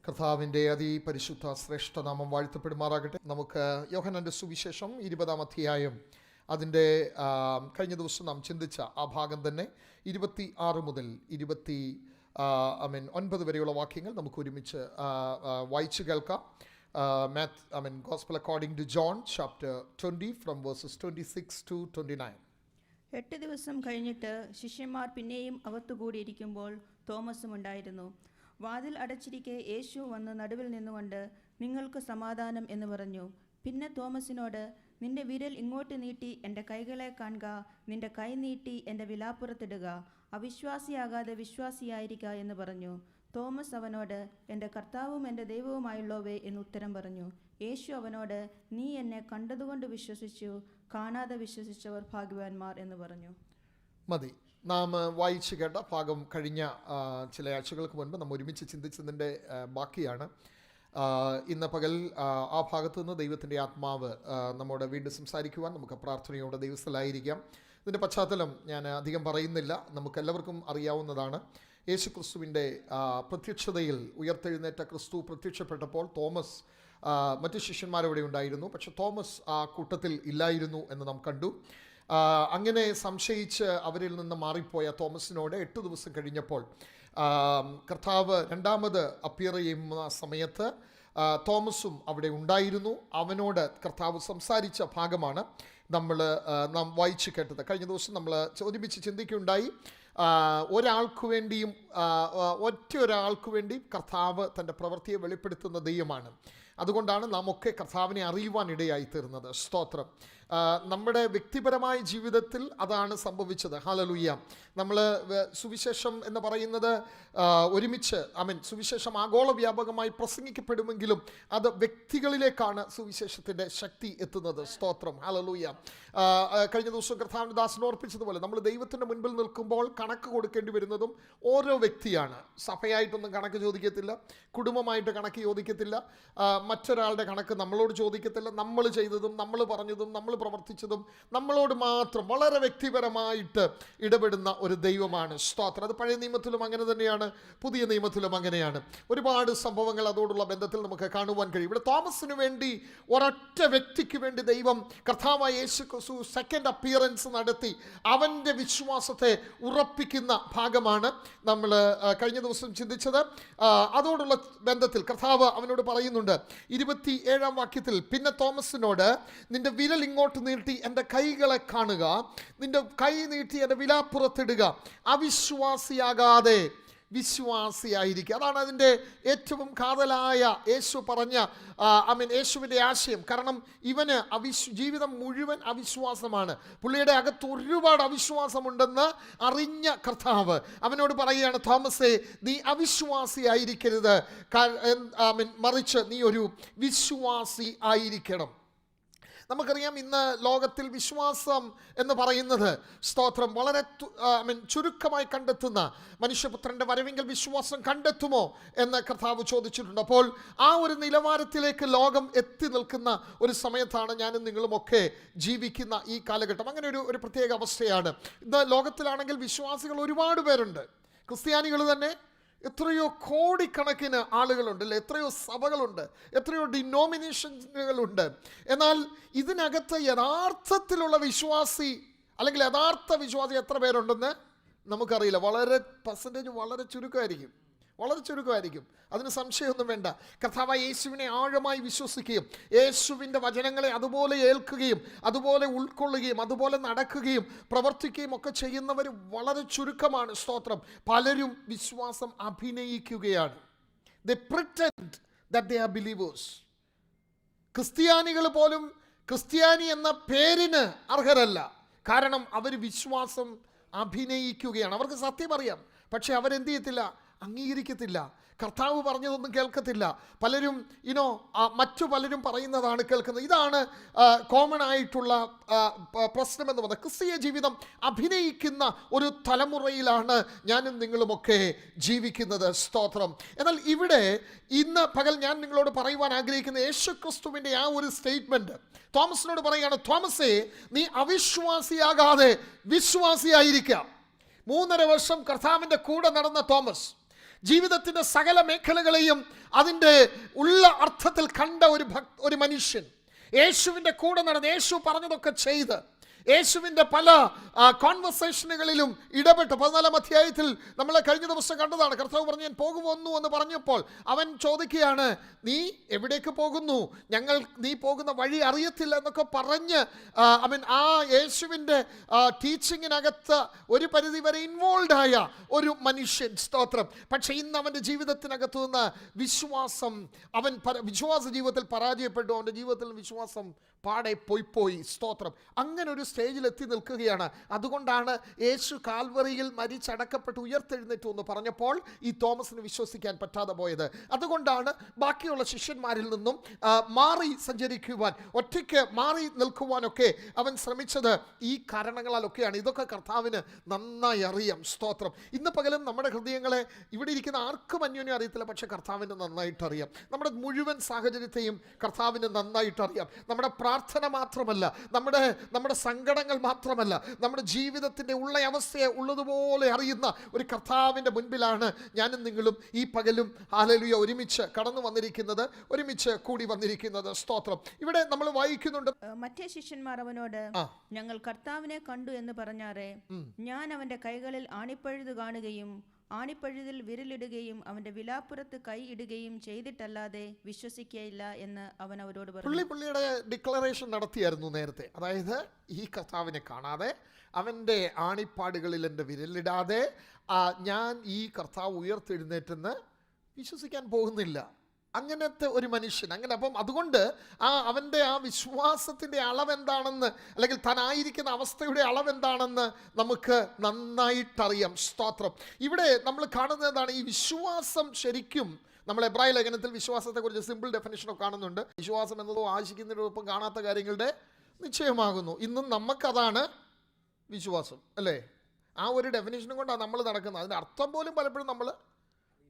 കർത്താവിൻ്റെ അതിപരിശുദ്ധ ശ്രേഷ്ഠനാമം വാഴ്ത്തപ്പെടുമാറാകട്ടെ. നമുക്ക് യോഹന്നാൻ്റെ സുവിശേഷം 20-ാം അധ്യായം അതിൻ്റെ കഴിഞ്ഞ ദിവസം നാം ചിന്തിച്ച ആ ഭാഗം തന്നെ 26 മുതൽ 29 വരെയുള്ള വാക്യങ്ങൾ നമുക്ക് ഒരുമിച്ച് വായിച്ചു കേൾക്കാം. Gospel according to John chapter 20 from verses 26 to 29. 8 ദിവസം കഴിഞ്ഞിട്ട് ശിഷ്യന്മാർ പിന്നെയും അകത്തുകൂടിയിരിക്കുമ്പോൾ തോമസും ഉണ്ടായിരുന്നു. വാതിൽ അടച്ചിരിക്കെ യേശു വന്ന് നടുവിൽ നിന്നുകൊണ്ട് നിങ്ങൾക്ക് സമാധാനം എന്ന് പറഞ്ഞു. പിന്നെ തോമസിനോട്, നിന്റെ വിരൽ ഇങ്ങോട്ട് നീട്ടി എൻ്റെ കൈകളെ കാണുക, നിന്റെ കൈ നീട്ടി എൻ്റെ വിലാപ്പുറത്തിടുക, അവിശ്വാസിയാകാതെ വിശ്വാസിയായിരിക്കുക എന്ന് പറഞ്ഞു. തോമസ് അവനോട്, എൻ്റെ കർത്താവും എൻ്റെ ദൈവവുമായുള്ളവേ എന്ന് ഉത്തരം പറഞ്ഞു. യേശു അവനോട്, നീ എന്നെ കണ്ടതുകൊണ്ട് വിശ്വസിച്ചു, കാണാതെ വിശ്വസിച്ചവർ ഭാഗ്യവാന്മാർ എന്ന് പറഞ്ഞു. മതി. നാം വായിച്ചു കേട്ട ഭാഗം കഴിഞ്ഞ ചില ആഴ്ചകൾക്ക് മുൻപ് നാം ഒരുമിച്ച് ചിന്തിച്ചതിൻ്റെ ബാക്കിയാണ്. ഇന്ന് പകൽ ആ ഭാഗത്തു നിന്ന് ദൈവത്തിൻ്റെ ആത്മാവ് നമ്മോട് വീണ്ടും സംസാരിക്കുവാൻ നമുക്ക് പ്രാർത്ഥനയോടെ ദൈവസ്ഥലായിരിക്കാം. ഇതിൻ്റെ പശ്ചാത്തലം ഞാൻ അധികം പറയുന്നില്ല, നമുക്കെല്ലാവർക്കും അറിയാവുന്നതാണ്. യേശു ക്രിസ്തുവിൻ്റെ പ്രത്യക്ഷതയിൽ ഉയർത്തെഴുന്നേറ്റ ക്രിസ്തു പ്രത്യക്ഷപ്പെട്ടപ്പോൾ തോമസ് മറ്റു ശിഷ്യന്മാരവിടെ ഉണ്ടായിരുന്നു, പക്ഷെ തോമസ് ആ കൂട്ടത്തിൽ ഇല്ലായിരുന്നു എന്ന് നാം കണ്ടു. അങ്ങനെ സംശയിച്ച് അവരിൽ നിന്ന് മാറിപ്പോയ തോമസിനോട് 8 ദിവസം കഴിഞ്ഞപ്പോൾ കർത്താവ് രണ്ടാമത് അപ്പിയർ ചെയ്യുന്ന സമയത്ത് തോമസും അവിടെ ഉണ്ടായിരുന്നു. അവനോട് കർത്താവ് സംസാരിച്ച ഭാഗമാണ് നാം വായിച്ചു കേട്ടത്. കഴിഞ്ഞ ദിവസം നമ്മൾ ഒരുമിച്ച് ചിന്തിക്കുകയുണ്ടായി. ഒരാൾക്ക് വേണ്ടിയും ഒറ്റ ഒരാൾക്ക് വേണ്ടി കർത്താവ് തൻ്റെ പ്രവൃത്തിയെ വെളിപ്പെടുത്തുന്ന ദൈവമാണ്. അതുകൊണ്ടാണ് നാം ഒക്കെ കർത്താവിനെ അറിയുവാൻ ഇടയായി തീർന്നത്. സ്തോത്രം. നമ്മുടെ വ്യക്തിപരമായ ജീവിതത്തിൽ അതാണ് സംഭവിച്ചത്. ഹല്ലേലൂയ. നമ്മൾ സുവിശേഷം എന്ന് പറയുന്നത് ഒരുമിച്ച് സുവിശേഷം ആഗോള വ്യാപകമായി പ്രസംഗിക്കപ്പെടുമെങ്കിലും അത് വ്യക്തികളിലേക്കാണ് സുവിശേഷത്തിൻ്റെ ശക്തി എത്തുന്നത്. സ്തോത്രം. ഹല്ലേലൂയ. കഴിഞ്ഞ ദിവസം കർത്താവിൻ്റെ ദാസൻ ഓർപ്പിച്ചതുപോലെ നമ്മൾ ദൈവത്തിൻ്റെ മുൻപിൽ നിൽക്കുമ്പോൾ കണക്ക് കൊടുക്കേണ്ടി വരുന്നതും ഓരോ വ്യക്തിയാണ്. സഭയായിട്ടൊന്നും കണക്ക് ചോദിക്കത്തില്ല, കുടുംബമായിട്ട് കണക്ക് ചോദിക്കത്തില്ല, മറ്റൊരാളുടെ കണക്ക് നമ്മളോട് ചോദിക്കത്തില്ല. നമ്മൾ ചെയ്തതും നമ്മൾ പറഞ്ഞതും നമ്മൾ പ്രവർത്തിച്ചതും നമ്മളോട് മാത്രം വളരെ വ്യക്തിപരമായിട്ട് ഇടപെടുന്ന ഒരു ദൈവമാണ്. സ്തോത്രം. അത് പഴയ നിയമത്തിലും അങ്ങനെ തന്നെയാണ്, പുതിയ നിയമത്തിലും അങ്ങനെയാണ്. ഒരുപാട് സംഭവങ്ങൾ അതോടുള്ള ബന്ധത്തിൽ നമുക്ക് കാണുവാൻ കഴിയും. ഇവിടെ തോമസിന് വേണ്ടി ഒരൊറ്റ വ്യക്തിക്ക് വേണ്ടി ദൈവം കർത്താവായ യേശു ക്രിസ്തു സെക്കൻഡ് അപ്പിയറൻസ് നടത്തി അവൻ്റെ വിശ്വാസത്തെ ഉറപ്പിക്കുന്ന ഭാഗമാണ് നമ്മൾ കഴിഞ്ഞ ദിവസം ചിന്തിച്ചത്. അതോടുള്ള ബന്ധത്തിൽ കർത്താവ് അവനോട് പറയുന്നുണ്ട് 27-ാം വാക്യത്തിൽ, പിന്നെ തോമസിനോട്, നിന്റെ വിരൽ ഇങ്ങോട്ട് നീട്ടി എൻ്റെ കൈകളെ കാണുക, നിന്റെ കൈ നീട്ടി എൻ്റെ വിലാപ്പുറത്തിടുക, അവിശ്വാസിയാകാതെ വിശ്വാസിയായിരിക്കുക. അതാണ് അതിൻ്റെ ഏറ്റവും കാതലായ യേശു പറഞ്ഞ യേശുവിൻ്റെ ആശയം. കാരണം ഇവന് ജീവിതം മുഴുവൻ അവിശ്വാസമാണ്. പുള്ളിയുടെ അകത്ത് ഒരുപാട് അവിശ്വാസമുണ്ടെന്ന് അറിഞ്ഞ കർത്താവ് അവനോട് പറയുകയാണ്, തോമസേ, നീ അവിശ്വാസിയായിരിക്കരുത്, മറിച്ച് നീ ഒരു വിശ്വാസി ആയിരിക്കണം. നമുക്കറിയാം, ഇന്ന് ലോകത്തിൽ വിശ്വാസം എന്ന് പറയുന്നത്, സ്തോത്രം, വളരെ ചുരുക്കമായി കണ്ടെത്തുന്ന മനുഷ്യപുത്രൻ്റെ വരവെങ്കിൽ വിശ്വാസം കണ്ടെത്തുമോ എന്ന് കർത്താവ് ചോദിച്ചിട്ടുണ്ട്. അപ്പോൾ ആ ഒരു നിലവാരത്തിലേക്ക് ലോകം എത്തി നിൽക്കുന്ന ഒരു സമയത്താണ് ഞാനും നിങ്ങളുമൊക്കെ ജീവിക്കുന്ന ഈ കാലഘട്ടം. അങ്ങനെ ഒരു പ്രത്യേക അവസ്ഥയാണ്. ഇന്ന് ലോകത്തിലാണെങ്കിൽ വിശ്വാസികൾ ഒരുപാട് പേരുണ്ട്. ക്രിസ്ത്യാനികൾ തന്നെ എത്രയോ കോടിക്കണക്കിന് ആളുകളുണ്ട്, അല്ലേ? എത്രയോ സഭകളുണ്ട്, എത്രയോ ഡിനോമിനേഷനുകളുണ്ട്. എന്നാൽ ഇതിനകത്ത് യഥാർത്ഥത്തിലുള്ള വിശ്വാസി അല്ലെങ്കിൽ യഥാർത്ഥ വിശ്വാസി എത്ര പേരുണ്ടെന്ന് നമുക്കറിയില്ല. പെർസെൻറ്റേജ് വളരെ ചുരുക്കമായിരിക്കും. അതിന് സംശയമൊന്നും വേണ്ട. കർത്താവായ യേശുവിനെ ആഴമായി വിശ്വസിക്കുകയും യേശുവിൻ്റെ വചനങ്ങളെ അതുപോലെ ഏൽക്കുകയും അതുപോലെ ഉൾക്കൊള്ളുകയും അതുപോലെ നടക്കുകയും പ്രവർത്തിക്കുകയും ഒക്കെ ചെയ്യുന്നവർ വളരെ ചുരുക്കമാണ്. സ്തോത്രം. പലരും വിശ്വാസം അഭിനയിക്കുകയാണ്. They pretend that they are believers. ക്രിസ്ത്യാനികൾ പോലും ക്രിസ്ത്യാനി എന്ന പേരിന് അർഹരല്ല. കാരണം അവർ വിശ്വാസം അഭിനയിക്കുകയാണ്. അവർക്ക് സത്യം അറിയാം, പക്ഷെ അവരെന്ത് ചെയ്യത്തില്ല, അംഗീകരിക്കത്തില്ല. കർത്താവ് പറഞ്ഞതൊന്നും കേൾക്കത്തില്ല. പലരും മറ്റു പലരും പറയുന്നതാണ് കേൾക്കുന്നത്. ഇതാണ് കോമൺ ആയിട്ടുള്ള പ്രശ്നമെന്ന് പറഞ്ഞാൽ ക്രിസ്തീയ ജീവിതം അഭിനയിക്കുന്ന ഒരു തലമുറയിലാണ് ഞാനും നിങ്ങളുമൊക്കെ ജീവിക്കുന്നത്. സ്തോത്രം. എന്നാൽ ഇവിടെ ഇന്ന് പകൽ ഞാൻ നിങ്ങളോട് പറയുവാൻ ആഗ്രഹിക്കുന്ന യേശു ക്രിസ്തുവിൻ്റെ ആ ഒരു സ്റ്റേറ്റ്മെൻറ്റ് തോമസിനോട് പറയുകയാണ്, തോമസേ, നീ അവിശ്വാസിയാകാതെ വിശ്വാസിയായിരിക്കാം. 3.5 വർഷം കർത്താവിൻ്റെ കൂടെ നടന്ന തോമസ് ജീവിതത്തിൻ്റെ സകല മേഖലകളെയും അതിൻ്റെ ഉള്ള അർത്ഥത്തിൽ കണ്ട ഒരു മനുഷ്യൻ, യേശുവിൻ്റെ കൂടെ നടന്ന് യേശു പറഞ്ഞതൊക്കെ ചെയ്ത് യേശുവിൻ്റെ പല കോൺവെർസേഷനുകളിലും ഇടപെട്ട് 14-ാം അധ്യായത്തിൽ നമ്മൾ കഴിഞ്ഞ ദിവസം കണ്ടതാണ്. കർത്താവ് പറഞ്ഞു, ഞാൻ പോകുന്നു എന്ന് പറഞ്ഞപ്പോൾ അവൻ ചോദിക്കുകയാണ്, നീ എവിടേക്ക് പോകുന്നു? നീ പോകുന്ന വഴി അറിയത്തില്ല എന്നൊക്കെ പറഞ്ഞ് അവൻ ആ യേശുവിൻ്റെ ടീച്ചിങ്ങിനകത്ത് ഒരു പരിധി വരെ ഇൻവോൾവ് ആയ ഒരു മനുഷ്യൻ. സ്തോത്രം. പക്ഷേ ഇന്ന് അവൻ്റെ ജീവിതത്തിനകത്ത് നിന്ന് വിശ്വാസ ജീവിതത്തിൽ പരാജയപ്പെട്ടു. അവൻ്റെ ജീവിതത്തിൽ വിശ്വാസം പാടെ പോയി. സ്തോത്രം. അങ്ങനെ ഒരു സ്റ്റേജിൽ എത്തി നിൽക്കുകയാണ്. അതുകൊണ്ടാണ് യേശു കാൽവറിയിൽ മരിച്ചടക്കപ്പെട്ട് ഉയർത്തെഴുന്നേറ്റു എന്ന് പറഞ്ഞപ്പോൾ ഈ തോമസിന് വിശ്വസിക്കാൻ പറ്റാതെ പോയത്. അതുകൊണ്ടാണ് ബാക്കിയുള്ള ശിഷ്യന്മാരിൽ നിന്നും മാറി സഞ്ചരിക്കുവാൻ, ഒറ്റയ്ക്ക് മാറി നിൽക്കുവാനൊക്കെ അവൻ ശ്രമിച്ചത് ഈ കാരണങ്ങളാലൊക്കെയാണ്. ഇതൊക്കെ കർത്താവിന് നന്നായി അറിയാം. സ്തോത്രം. ഇന്ന് പകലും നമ്മുടെ ഹൃദയങ്ങളെ ഇവിടെ ഇരിക്കുന്ന ആർക്കും അന്യോന്യം അറിയത്തില്ല, പക്ഷെ കർത്താവിന് നന്നായിട്ട് അറിയാം. നമ്മുടെ മുഴുവൻ സാഹചര്യത്തെയും കർത്താവിന് നന്നായിട്ട് അറിയാം. നമ്മുടെ പ്രാർത്ഥന മാത്രമല്ല, നമ്മുടെ സങ്കടങ്ങൾ മാത്രമല്ല, നമ്മുടെ ജീവിതത്തിൻ്റെ ഉള്ള അവസ്ഥയെ ഉള്ളതുപോലെ അറിയുന്ന ഒരു കർത്താവിൻ്റെ മുൻപിലാണ് ഞാനും നിങ്ങളും ഈ പകലും ഹല്ലേലൂയ ഒരുമിച്ച് കടന്നു വന്നിരിക്കുന്നത്, ഒരുമിച്ച് കൂടി വന്നിരിക്കുന്നത്. സ്തോത്രം. ഇവിടെ നമ്മൾ വായിക്കുന്നുണ്ട്, മറ്റേ ശിഷ്യന്മാർ അവനോട്, ഞങ്ങൾ കർത്താവിനെ കണ്ടു എന്ന് പറഞ്ഞാറേ, ഞാൻ അവന്റെ കൈകളിൽ ആണിപ്പഴുത് കാണുകയും ആണിപ്പഴുതിൽ വിരലിടുകയും അവന്റെ വിലാപ്പുറത്ത് കൈ ഇടുകയും ചെയ്തിട്ടല്ലാതെ വിശ്വസിക്കയില്ല എന്ന് അവൻ അവരോട് പറഞ്ഞു. പുള്ളിയുടെ ഡിക്ലറേഷൻ നടത്തിയായിരുന്നു നേരത്തെ. അതായത് ഈ കർത്താവിനെ കാണാതെ, അവൻ്റെ ആണിപ്പാടുകളിൽ എൻ്റെ വിരലിടാതെ ഞാൻ ഈ കർത്താവ് ഉയർത്തെഴുന്നേറ്റെന്ന് വിശ്വസിക്കാൻ പോകുന്നില്ല. അങ്ങനത്തെ ഒരു മനുഷ്യൻ. അപ്പം അതുകൊണ്ട് അവൻ്റെ ആ വിശ്വാസത്തിൻ്റെ അളവെന്താണെന്ന്, അല്ലെങ്കിൽ താനായിരിക്കുന്ന അവസ്ഥയുടെ അളവെന്താണെന്ന് നമുക്ക് നന്നായിട്ടറിയാം. സ്തോത്രം. ഇവിടെ നമ്മൾ കാണുന്നത് എന്താണ്? ഈ വിശ്വാസം ശരിക്കും നമ്മൾ എബ്രായ ലേഖനത്തിൽ വിശ്വാസത്തെക്കുറിച്ച് സിമ്പിൾ ഡെഫിനിഷനൊക്കെ കാണുന്നുണ്ട്. വിശ്വാസം എന്നതോ ആശിക്കുന്നതിനൊപ്പം കാണാത്ത കാര്യങ്ങളുടെ നിശ്ചയമാകുന്നു. ഇന്നും നമുക്കതാണ് വിശ്വാസം, അല്ലേ? ആ ഒരു ഡെഫിനിഷനും കൊണ്ടാണ് നമ്മൾ നടക്കുന്നത്. അതിൻ്റെ അർത്ഥം പോലും പലപ്പോഴും നമ്മൾ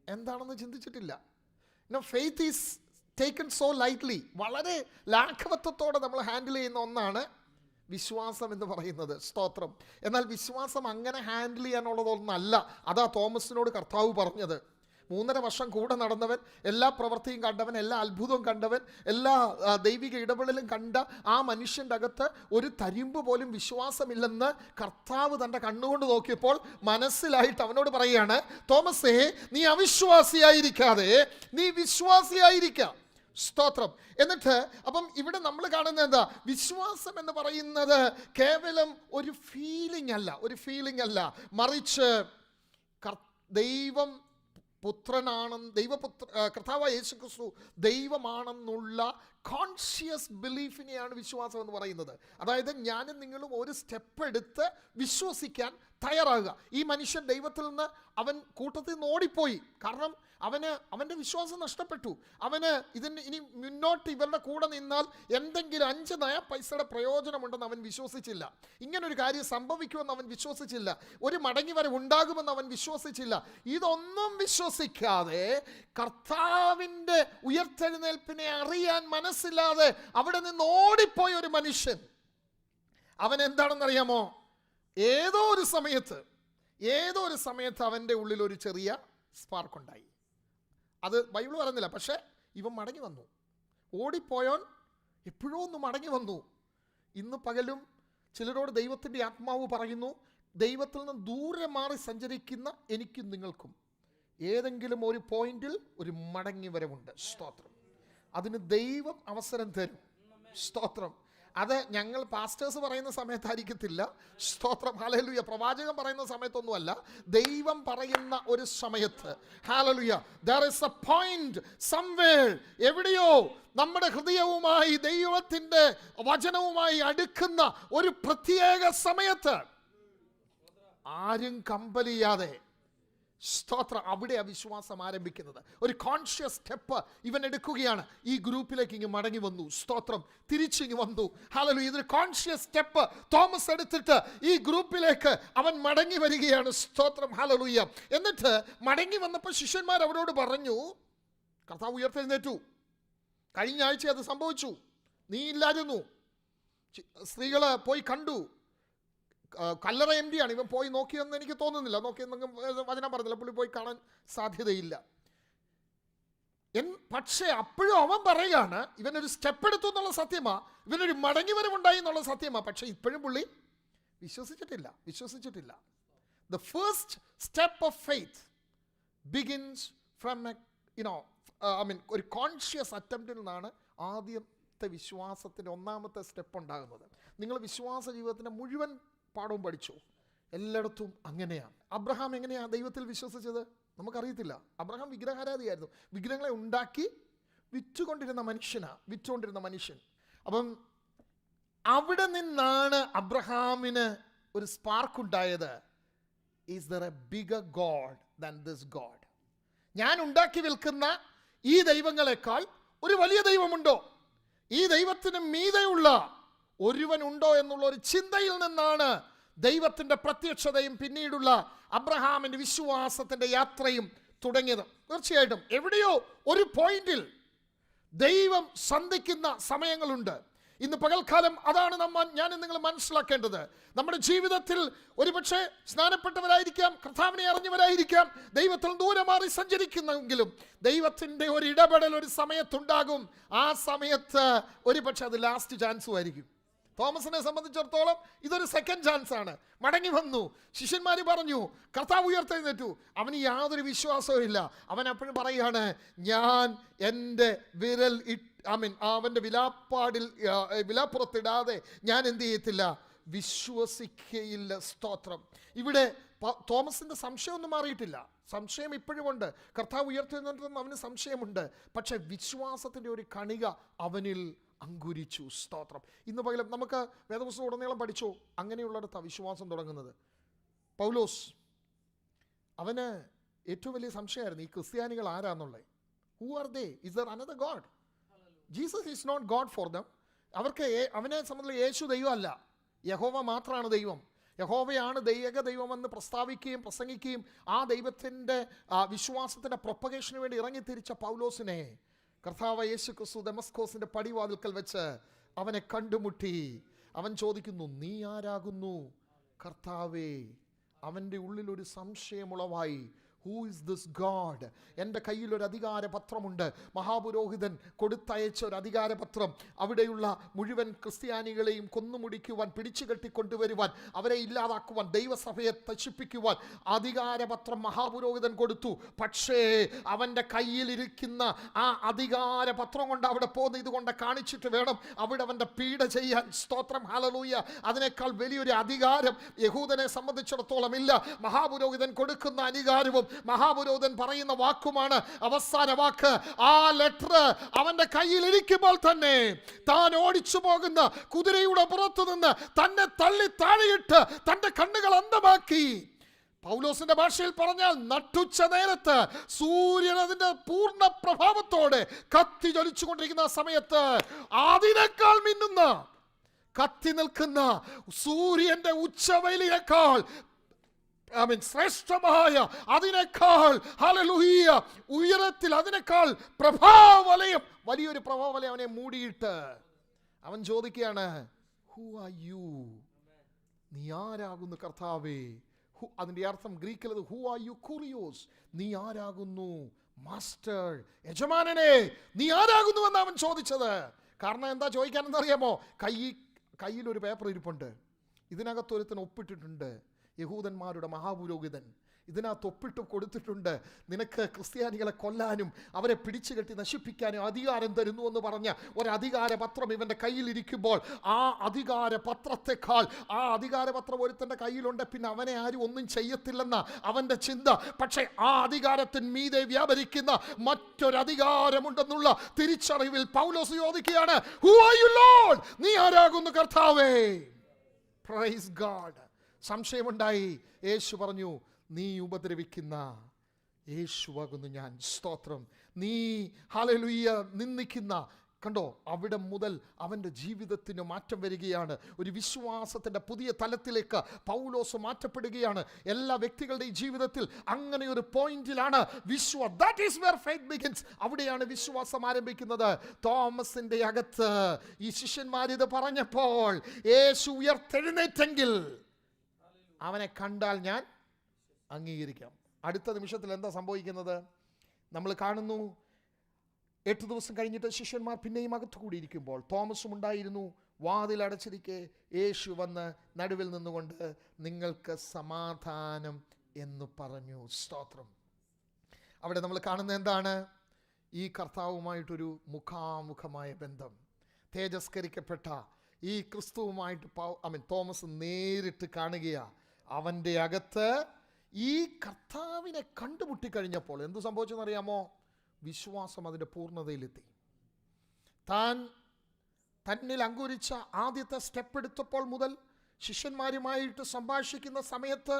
എന്താണെന്ന് ചിന്തിച്ചിട്ടില്ല. Faith is taken so lightly. വളരെ ലാഘവത്വത്തോടെ നമ്മൾ ഹാൻഡിൽ ചെയ്യുന്ന ഒന്നാണ് വിശ്വാസം എന്ന് പറയുന്നത്. സ്തോത്രം. എന്നാൽ വിശ്വാസം അങ്ങനെ ഹാൻഡിൽ ചെയ്യാനുള്ളതൊന്നല്ല. അതാ തോമസിനോട് കർത്താവ് പറഞ്ഞത്. 3.5 വർഷം കൂടെ നടന്നവൻ, എല്ലാ പ്രവൃത്തിയും കണ്ടവൻ, എല്ലാ അത്ഭുതവും കണ്ടവൻ, എല്ലാ ദൈവിക ഇടപെടലും കണ്ട ആ മനുഷ്യൻ്റെ അകത്ത് ഒരു തരിമ്പ് പോലും വിശ്വാസമില്ലെന്ന് കർത്താവ് തൻ്റെ കണ്ണുകൊണ്ട് നോക്കിയപ്പോൾ മനസ്സിലായിട്ട് അവനോട് പറയുകയാണ്, തോമസേ, നീ അവിശ്വാസിയായിരിക്കാതെ നീ വിശ്വാസിയായിരിക്കാം. സ്തോത്രം. എന്നിട്ട് അപ്പം ഇവിടെ നമ്മൾ കാണുന്നത് എന്താ? വിശ്വാസം എന്ന് പറയുന്നത് കേവലം ഒരു ഫീലിംഗ് അല്ല, മറിച്ച് ദൈവം കർത്താവായ യേശു ക്രിസ്തു ദൈവമാണെന്നുള്ള കോൺഷ്യസ് ബിലീഫിനെയാണ് വിശ്വാസം എന്ന് പറയുന്നത്. അതായത് ഞാനും നിങ്ങളും ഒരു സ്റ്റെപ്പ് എടുത്ത് വിശ്വസിക്കാൻ തയ്യാറാകുക. ഈ മനുഷ്യൻ ദൈവത്തിൽ നിന്ന് അവൻ കൂട്ടത്തിൽ നിന്ന് ഓടിപ്പോയി. കാരണം അവൻ്റെ വിശ്വാസം നഷ്ടപ്പെട്ടു. ഇനി മുന്നോട്ട് ഇവരുടെ കൂടെ നിന്നാൽ എന്തെങ്കിലും 5 നയ പൈസയുടെ പ്രയോജനമുണ്ടെന്ന് അവൻ വിശ്വസിച്ചില്ല. ഇങ്ങനൊരു കാര്യം സംഭവിക്കുമെന്ന് അവൻ വിശ്വസിച്ചില്ല. ഒരു മടങ്ങി വരെ ഉണ്ടാകുമെന്ന് അവൻ വിശ്വസിച്ചില്ല. ഇതൊന്നും വിശ്വസിക്കാതെ കർത്താവിൻ്റെ ഉയർത്തെഴുന്നേൽപ്പിനെ അറിയാൻ മനസ്സില്ലാതെ അവിടെ നിന്ന് ഓടിപ്പോയ ഒരു മനുഷ്യൻ. അവൻ എന്താണെന്നറിയാമോ? ഏതോ ഒരു സമയത്ത് അവൻ്റെ ഉള്ളിൽ ഒരു ചെറിയ സ്പാർക്ക് ഉണ്ടായി. അത് ബൈബിൾ പറയുന്നില്ല. പക്ഷേ ഇവൻ മടങ്ങി വന്നു. ഓടിപ്പോയോൻ എപ്പോഴോ ഒന്ന് മടങ്ങി വന്നു. ഇന്ന് പകലും ചിലരോട് ദൈവത്തിൻ്റെ ആത്മാവ് പറയുന്നു, ദൈവത്തിൽ നിന്ന് ദൂരെ മാറി സഞ്ചരിക്കുന്ന എനിക്കും നിങ്ങൾക്കും ഏതെങ്കിലും ഒരു പോയിന്റിൽ ഒരു മടങ്ങി വരവുണ്ട്. സ്തോത്രം. അതിന് ദൈവം അവസരം തരും. സ്തോത്രം. അത് ഞങ്ങൾ പാസ്റ്റേഴ്സ് പറയുന്ന സമയത്തായിരിക്കത്തില്ല. സ്തോത്രം. ഹല്ലേലൂയ. പ്രവാചകൻ പറയുന്ന സമയത്തൊന്നുമല്ല, ദൈവം പറയുന്ന ഒരു സമയത്ത്. Hallelujah. there is a point somewhere, എവിടെയോ നമ്മുടെ ഹൃദയവുമായി ദൈവത്തിൻ്റെ വചനവുമായി അടുക്കുന്ന ഒരു പ്രത്യേക സമയത്ത് ആരും കമ്പലിയാതെ, സ്തോത്രം, അവിടെ അവിശ്വാസം ആരംഭിക്കുന്നത്. ഒരു കോൺഷ്യസ് സ്റ്റെപ്പ് ഇവൻ എടുക്കുകയാണ്. ഈ ഗ്രൂപ്പിലേക്ക് ഇങ്ങ് മടങ്ങി വന്നു. സ്തോത്രം. തിരിച്ചിങ്ങ് വന്നു. ഹല്ലേലൂയ. ഇതൊരു കോൺഷ്യസ് സ്റ്റെപ്പ് തോമസ് എടുത്തിട്ട് ഈ ഗ്രൂപ്പിലേക്ക് അവൻ മടങ്ങി വരികയാണ്. സ്തോത്രം. ഹല്ലേലൂയ. എന്നിട്ട് മടങ്ങി വന്നപ്പോൾ ശിഷ്യന്മാർ അവരോട് പറഞ്ഞു, കർത്താവ് ഉയർത്തെഴുന്നേറ്റു, കഴിഞ്ഞ ആഴ്ച അത് സംഭവിച്ചു, നീ ഇല്ലായിരുന്നു, സ്ത്രീകൾ പോയി കണ്ടു, കല്ലറ എം ആണ്. ഇവൻ പോയി നോക്കിയെന്ന് എനിക്ക് തോന്നുന്നില്ല. നോക്കിയെന്നെങ്കിലും വചനം പറഞ്ഞില്ല. പുള്ളി പോയി കാണാൻ സാധ്യതയില്ല. പക്ഷേ അപ്പോഴും അവൻ പറയുകയാണ് ഇവനൊരു സ്റ്റെപ്പ് എടുത്തു എന്നുള്ള സത്യമാ, ഇവനൊരു മടങ്ങി വരവുണ്ടായി എന്നുള്ള സത്യമാ. പക്ഷേ ഇപ്പോഴും പുള്ളി വിശ്വസിച്ചിട്ടില്ല. The first step of faith begins from ഒരു കോൺഷ്യസ് അറ്റംപ്റ്റിൽ നിന്നാണ് ആദ്യത്തെ വിശ്വാസത്തിൻ്റെ ഒന്നാമത്തെ സ്റ്റെപ്പ് ഉണ്ടാകുന്നത്. നിങ്ങൾ വിശ്വാസ ജീവിതത്തിൻ്റെ മുഴുവൻ പാഠവും പഠിച്ചു, എല്ലായിടത്തും അങ്ങനെയാണ്. അബ്രഹാം എങ്ങനെയാണ് ദൈവത്തിൽ വിശ്വസിച്ചത് നമുക്കറിയത്തില്ല. അബ്രഹാം വിഗ്രഹാരാധിയായിരുന്നു. വിഗ്രഹങ്ങളെ ഉണ്ടാക്കി വിറ്റുകൊണ്ടിരുന്ന മനുഷ്യൻ. അപ്പം അവിടെ നിന്നാണ് അബ്രഹാമിന് ഒരു സ്പാർക്ക് ഉണ്ടായത്. Is there A bigger God than this God? ഞാൻ ഉണ്ടാക്കി വിൽക്കുന്ന ഈ ദൈവങ്ങളെക്കാൾ ഒരു വലിയ ദൈവമുണ്ടോ? ഈ ദൈവത്തിന് മീതെയുള്ള ഒരുവനുണ്ടോ എന്നുള്ള ഒരു ചിന്തയിൽ നിന്നാണ് ദൈവത്തിൻ്റെ പ്രത്യക്ഷതയും പിന്നീടുള്ള അബ്രഹാമിൻ്റെ വിശ്വാസത്തിൻ്റെ യാത്രയും തുടങ്ങിയത്. തീർച്ചയായിട്ടും എവിടെയോ ഒരു പോയിന്റിൽ ദൈവം സന്ധിക്കുന്ന സമയങ്ങളുണ്ട്. ഇന്ന് പകൽക്കാലം അതാണ് ഞാൻ നിങ്ങൾ മനസ്സിലാക്കേണ്ടത്. നമ്മുടെ ജീവിതത്തിൽ ഒരുപക്ഷെ സ്നാനപ്പെട്ടവരായിരിക്കാം, കർത്താവിനെ അറിഞ്ഞവരായിരിക്കാം, ദൈവത്തിൽ ദൂരെ മാറി സഞ്ചരിക്കുന്നെങ്കിലും ദൈവത്തിൻ്റെ ഒരു ഇടപെടൽ ഒരു സമയത്തുണ്ടാകും. ആ സമയത്ത് ഒരുപക്ഷെ അത് ലാസ്റ്റ് ചാൻസും ആയിരിക്കും. തോമസിനെ സംബന്ധിച്ചിടത്തോളം ഇതൊരു സെക്കൻഡ് ചാൻസ് ആണ്. മടങ്ങി വന്നു, ശിഷ്യന്മാർ പറഞ്ഞു, കർത്താവ് ഉയർത്തെഴുന്നേറ്റു. അവന് യാതൊരു വിശ്വാസവും ഇല്ല. അവൻ അപ്പോഴും പറയുകയാണ്, ഞാൻ എൻ്റെ വിരൽ അവൻ്റെ വിലാപ്പുറത്തിടാതെ ഞാൻ എന്ത് ചെയ്യത്തില്ല, വിശ്വസിക്കയില്ല. സ്തോത്രം. ഇവിടെ തോമസിൻ്റെ സംശയമൊന്നും മാറിയിട്ടില്ല. സംശയം ഇപ്പോഴുമുണ്ട്. കർത്താവ് ഉയർത്തെഴുന്നേറ്റെന്ന് അവന് സംശയമുണ്ട്. പക്ഷെ വിശ്വാസത്തിൻ്റെ ഒരു കണിക അവനിൽ അങ്കുരിച്ചു. സ്തോത്രം. ഇന്ന് പകലും നമുക്ക് വേദപുസ്തകം ഉടനീളം പഠിച്ചു. അങ്ങനെയുള്ളിടത്താണ് വിശ്വാസം തുടങ്ങുന്നത്. പൗലോസ്, അവന് ഏറ്റവും വലിയ സംശയമായിരുന്നു ഈ ക്രിസ്ത്യാനികൾ ആരാന്നുള്ളത്. Who are they? Is there another god? Jesus is not god for them. അവർക്ക് അവനെ സംബന്ധിച്ച് യേശു ദൈവമല്ല, യഹോവ മാത്രമാണ് ദൈവം. യഹോവയാണ് ദൈവമെന്ന് പ്രസ്താവിക്കുകയും പ്രസംഗിക്കുകയും ആ ദൈവത്തിൻ്റെ വിശ്വാസത്തിൻ്റെ പ്രൊപ്പഗേഷന് വേണ്ടി ഇറങ്ങിത്തിരിച്ച പൗലോസിനെ കർത്താവ് യേശു ക്രിസ്തു ദമസ്കോസിൻ്റെ പടിവാതിൽക്കൽ വെച്ച് അവനെ കണ്ടുമുട്ടി. അവൻ ചോദിക്കുന്നു, നീ ആരാകുന്നു കർത്താവേ? അവൻ്റെ ഉള്ളിലൊരു സംശയമുളവായി. Who is this god? എൻ്റെ കയ്യിലൊരു അധികാരപത്രമുണ്ട്. മഹാപുരോഹിതൻ കൊടുത്തയച്ച ഒരു അധികാരപത്രം. അവിടെയുള്ള മുഴുവൻ ക്രിസ്ത്യാനികളെയും കൊന്നുമുടിക്കുവാൻ, പിടിച്ചു കെട്ടിക്കൊണ്ടുവരുവാൻ, അവരെ ഇല്ലാതാക്കുവാൻ, ദൈവസഭയെ നശിപ്പിക്കുവാൻ അധികാരപത്രം മഹാപുരോഹിതൻ കൊടുത്തു. പക്ഷേ അവൻ്റെ കയ്യിലിരിക്കുന്ന ആ അധികാരപത്രം കൊണ്ട് അവിടെ പോകുന്ന ഇതുകൊണ്ട് കാണിച്ചിട്ട് വേണം അവിടെ അവൻ്റെ പീഡ ചെയ്യാൻ. സ്തോത്രം. ഹല്ലേലൂയ. അതിനേക്കാൾ വലിയൊരു അധികാരം യഹൂദനെ സംബന്ധിച്ചിടത്തോളം ഇല്ല. മഹാപുരോഹിതൻ കൊടുക്കുന്ന അധികാരവും മഹാപുരോഹിതൻ പറയുന്ന വാക്കുമാണ് അവസാന വാക്ക്. ആ ലെറ്റർ അവന്റെ കയ്യിൽ ഇരിക്കുമ്പോൾ തന്നെ താൻ ഓടിച്ചു പോകുന്ന കുതിരയുടെ പുറത്തു നിന്ന് തന്നെ തള്ളി താഴെയിട്ട് തന്റെ കണ്ണുകൾ അന്ധമാക്കി. പൗലോസിന്റെ ഭാഷയിൽ പറഞ്ഞാൽ നട്ടുച്ച നേരത്ത് സൂര്യൻ അതിന്റെ പൂർണ്ണ പ്രഭാവത്തോടെ കത്തി ജ്വലിച്ചുകൊണ്ടിരിക്കുന്ന സമയത്ത് അതിനേക്കാൾ മിന്നുന്ന, കത്തി നിൽക്കുന്ന സൂര്യന്റെ ഉച്ചവെയിലിനേക്കാൾ ശ്രേഷ്ഠമായ, അതിനേക്കാൾ ഹല്ലേലൂയ ഉയരത്തിൽ, അതിനേക്കാൾ പ്രഭാവലയം, വലിയൊരു പ്രഭാവലയം അവനെ മൂടിയിട്ട് അവൻ ചോദിക്കുകയാണ്, ഹൂ ആർ യു? നീ ആരാകുന്നു കർത്താവേ? അതിൻ്റെ അർത്ഥം ഗ്രീക്കിൽ ഹൂ ആർ യു കൂറിയോസ്? നീ ആരാകുന്നു മാസ്റ്റർ, യജമാനനെ നീ ആരാകുന്നു എന്ന് അവൻ ചോദിച്ചത്. കാരണം എന്താ ചോദിക്കാനെന്ന് അറിയാമോ? കയ്യിലൊരു പേപ്പർ ഇരിപ്പുണ്ട്. ഇതിനകത്തൊരുത്തിന് ഒപ്പിട്ടിട്ടുണ്ട്. യഹൂദന്മാരുടെ മഹാപുരോഹിതൻ ഇതിനകത്ത് ഒപ്പിട്ട് കൊടുത്തിട്ടുണ്ട്, നിനക്ക് ക്രിസ്ത്യാനികളെ കൊല്ലാനും അവരെ പിടിച്ചു കെട്ടി നശിപ്പിക്കാനും അധികാരം തരുന്നു എന്ന് പറഞ്ഞ ഒരധികാരപത്രം ഇവൻ്റെ കയ്യിലിരിക്കുമ്പോൾ ആ അധികാരപത്രത്തെക്കാൾ, ആ അധികാരപത്രം ഒരുത്തൻ്റെ കയ്യിലുണ്ട്, പിന്നെ അവനെ ആരും ഒന്നും ചെയ്യത്തില്ലെന്ന അവൻ്റെ ചിന്ത. പക്ഷേ ആ അധികാരത്തിന് മീതെ വ്യാപരിക്കുന്ന മറ്റൊരധികാരമുണ്ടെന്നുള്ള തിരിച്ചറിവിൽ പൗലോസ് ചോദിക്കുകയാണ്, ഹൂ ആർ യു ലോർഡ്? നീ ആരാകുന്നു കർത്താവേ? Praise God. സംശയമുണ്ടായി. യേശു പറഞ്ഞു, നീ ഉപദ്രവിക്കുന്ന യേശുവാകുന്നു ഞാൻ. സ്തോത്രം. നീ ഹല്ലേലൂയ നിന്ദിക്കുന്ന, കണ്ടോ, അവിടെ മുതൽ അവൻ്റെ ജീവിതത്തിന് മാറ്റം വരികയാണ്. ഒരു വിശ്വാസത്തിൻ്റെ പുതിയ തലത്തിലേക്ക് പൗലോസ് മാറ്റപ്പെടുകയാണ്. എല്ലാ വ്യക്തികളുടെയും ജീവിതത്തിൽ അങ്ങനെ ഒരു പോയിന്റിലാണ് that is where faith begins. അവിടെയാണ് വിശ്വാസം ആരംഭിക്കുന്നത്. തോമസിൻ്റെ അകത്ത് ഈ ശിഷ്യന്മാരിത് പറഞ്ഞപ്പോൾ യേശു ഉയർത്തെഴുന്നേറ്റെങ്കിൽ അവനെ കണ്ടാൽ ഞാൻ അംഗീകരിക്കാം. അടുത്ത നിമിഷത്തിൽ എന്താ സംഭവിക്കുന്നത്? നമ്മൾ കാണുന്നു, 8 ദിവസം കഴിഞ്ഞിട്ട് ശിഷ്യന്മാർ പിന്നെയും അകത്തു കൂടിയിരിക്കുമ്പോൾ തോമസും ഉണ്ടായിരുന്നു. വാതിൽ അടച്ചിരിക്കെ യേശു വന്ന് നടുവിൽ നിന്നുകൊണ്ട് നിങ്ങൾക്ക് സമാധാനം എന്ന് പറഞ്ഞു. സ്തോത്രം. അവിടെ നമ്മൾ കാണുന്നത് എന്താണ്? ഈ കർത്താവുമായിട്ടൊരു മുഖാമുഖമായ ബന്ധം. തേജസ്കരിക്കപ്പെട്ട ഈ ക്രിസ്തുവുമായിട്ട് തോമസ് നേരിട്ട് കാണുകയാണ്. അവൻ്റെ അകത്ത് ഈ കർത്താവിനെ കണ്ടുമുട്ടിക്കഴിഞ്ഞപ്പോൾ എന്ത് സംഭവിച്ചെന്നറിയാമോ? വിശ്വാസം അതിൻ്റെ പൂർണ്ണതയിലെത്തി. തന്നിൽ അങ്കുരിച്ച ആദ്യത്തെ സ്റ്റെപ്പ് എടുത്തപ്പോൾ മുതൽ ശിഷ്യന്മാരുമായിട്ട് സംഭാഷിക്കുന്ന സമയത്ത്